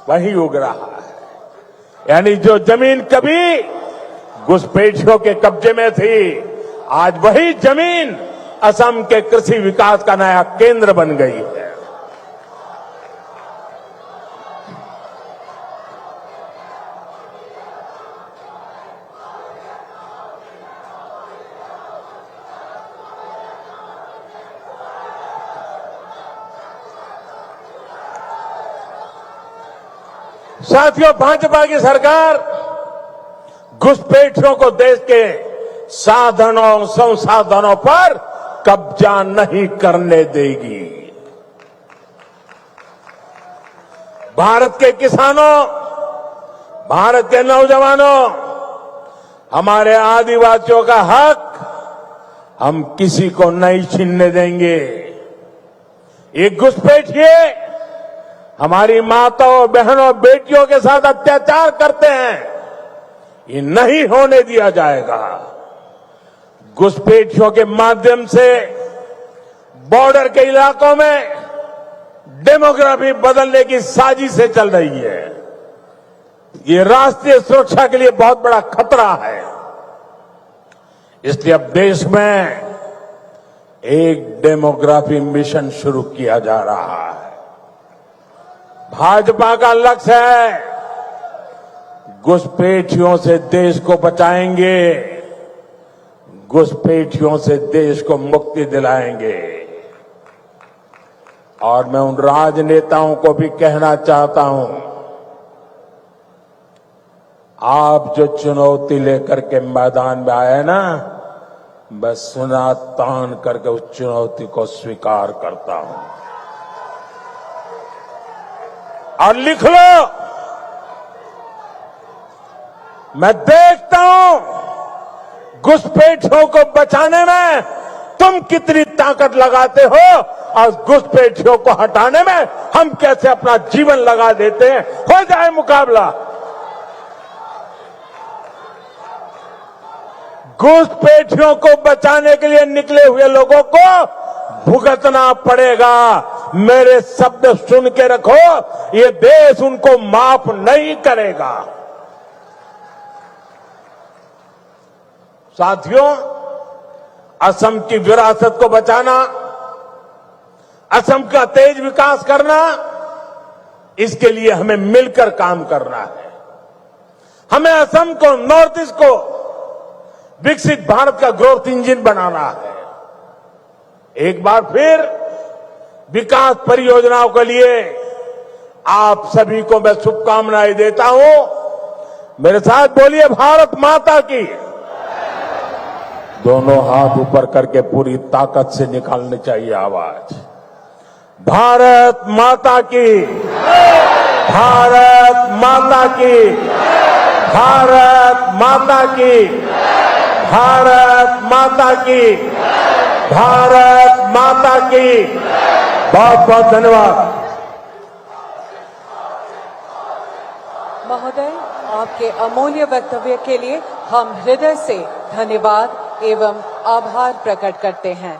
वहीं उग रहा है। यानी जो जमीन कभी घुसपैठियों के कब्जे में थी, आज वही जमीन असम के कृषि विकास का नया केंद्र बन गई है। साथियों, भाजपा की सरकार घुसपैठियों को देश के साधनों संसाधनों पर कब्जा नहीं करने देगी। भारत के किसानों, भारत के नौजवानों, हमारे आदिवासियों का हक हम किसी को नहीं छीनने देंगे। ये घुसपैठिए हमारी माताओं, बहनों, बेटियों के साथ अत्याचार करते हैं, ये नहीं होने दिया जाएगा। घुसपैठियों के माध्यम से बॉर्डर के इलाकों में डेमोग्राफी बदलने की साजिशें चल रही है। ये राष्ट्रीय सुरक्षा के लिए बहुत बड़ा खतरा है। इसलिए अब देश में एक डेमोग्राफी मिशन शुरू किया जा रहा है। भाजपा का लक्ष्य है घुसपैठियों से देश को बचाएंगे, घुसपैठियों से देश को मुक्ति दिलाएंगे। और मैं उन राजनेताओं को भी कहना चाहता हूं, आप जो चुनौती लेकर के मैदान में आए ना, बस सुना तान करके उस चुनौती को स्वीकार करता हूं। और लिख लो, मैं देखता हूं घुसपैठियों को बचाने में तुम कितनी ताकत लगाते हो और घुसपैठियों को हटाने में हम कैसे अपना जीवन लगा देते हैं। हो जाए मुकाबला। घुसपैठियों को बचाने के लिए निकले हुए लोगों को भुगतना पड़ेगा। मेरे शब्द सुन के रखो, ये देश उनको माफ नहीं करेगा। साथियों, असम की विरासत को बचाना, असम का तेज विकास करना, इसके लिए हमें मिलकर काम करना है। हमें असम को, नॉर्थ ईस्ट को विकसित भारत का ग्रोथ इंजन बनाना है। एक बार फिर विकास परियोजनाओं के लिए आप सभी को मैं शुभकामनाएं देता हूं। मेरे साथ बोलिए, भारत माता की। दोनों हाथ ऊपर करके पूरी ताकत से निकालनी चाहिए आवाज। भारत माता की, भारत माता की, भारत माता की, भारत माता की, भारत माता की। बहुत बहुत धन्यवाद। महोदय, आपके अमूल्य वक्तव्य के लिए हम हृदय से धन्यवाद एवं आभार प्रकट करते हैं।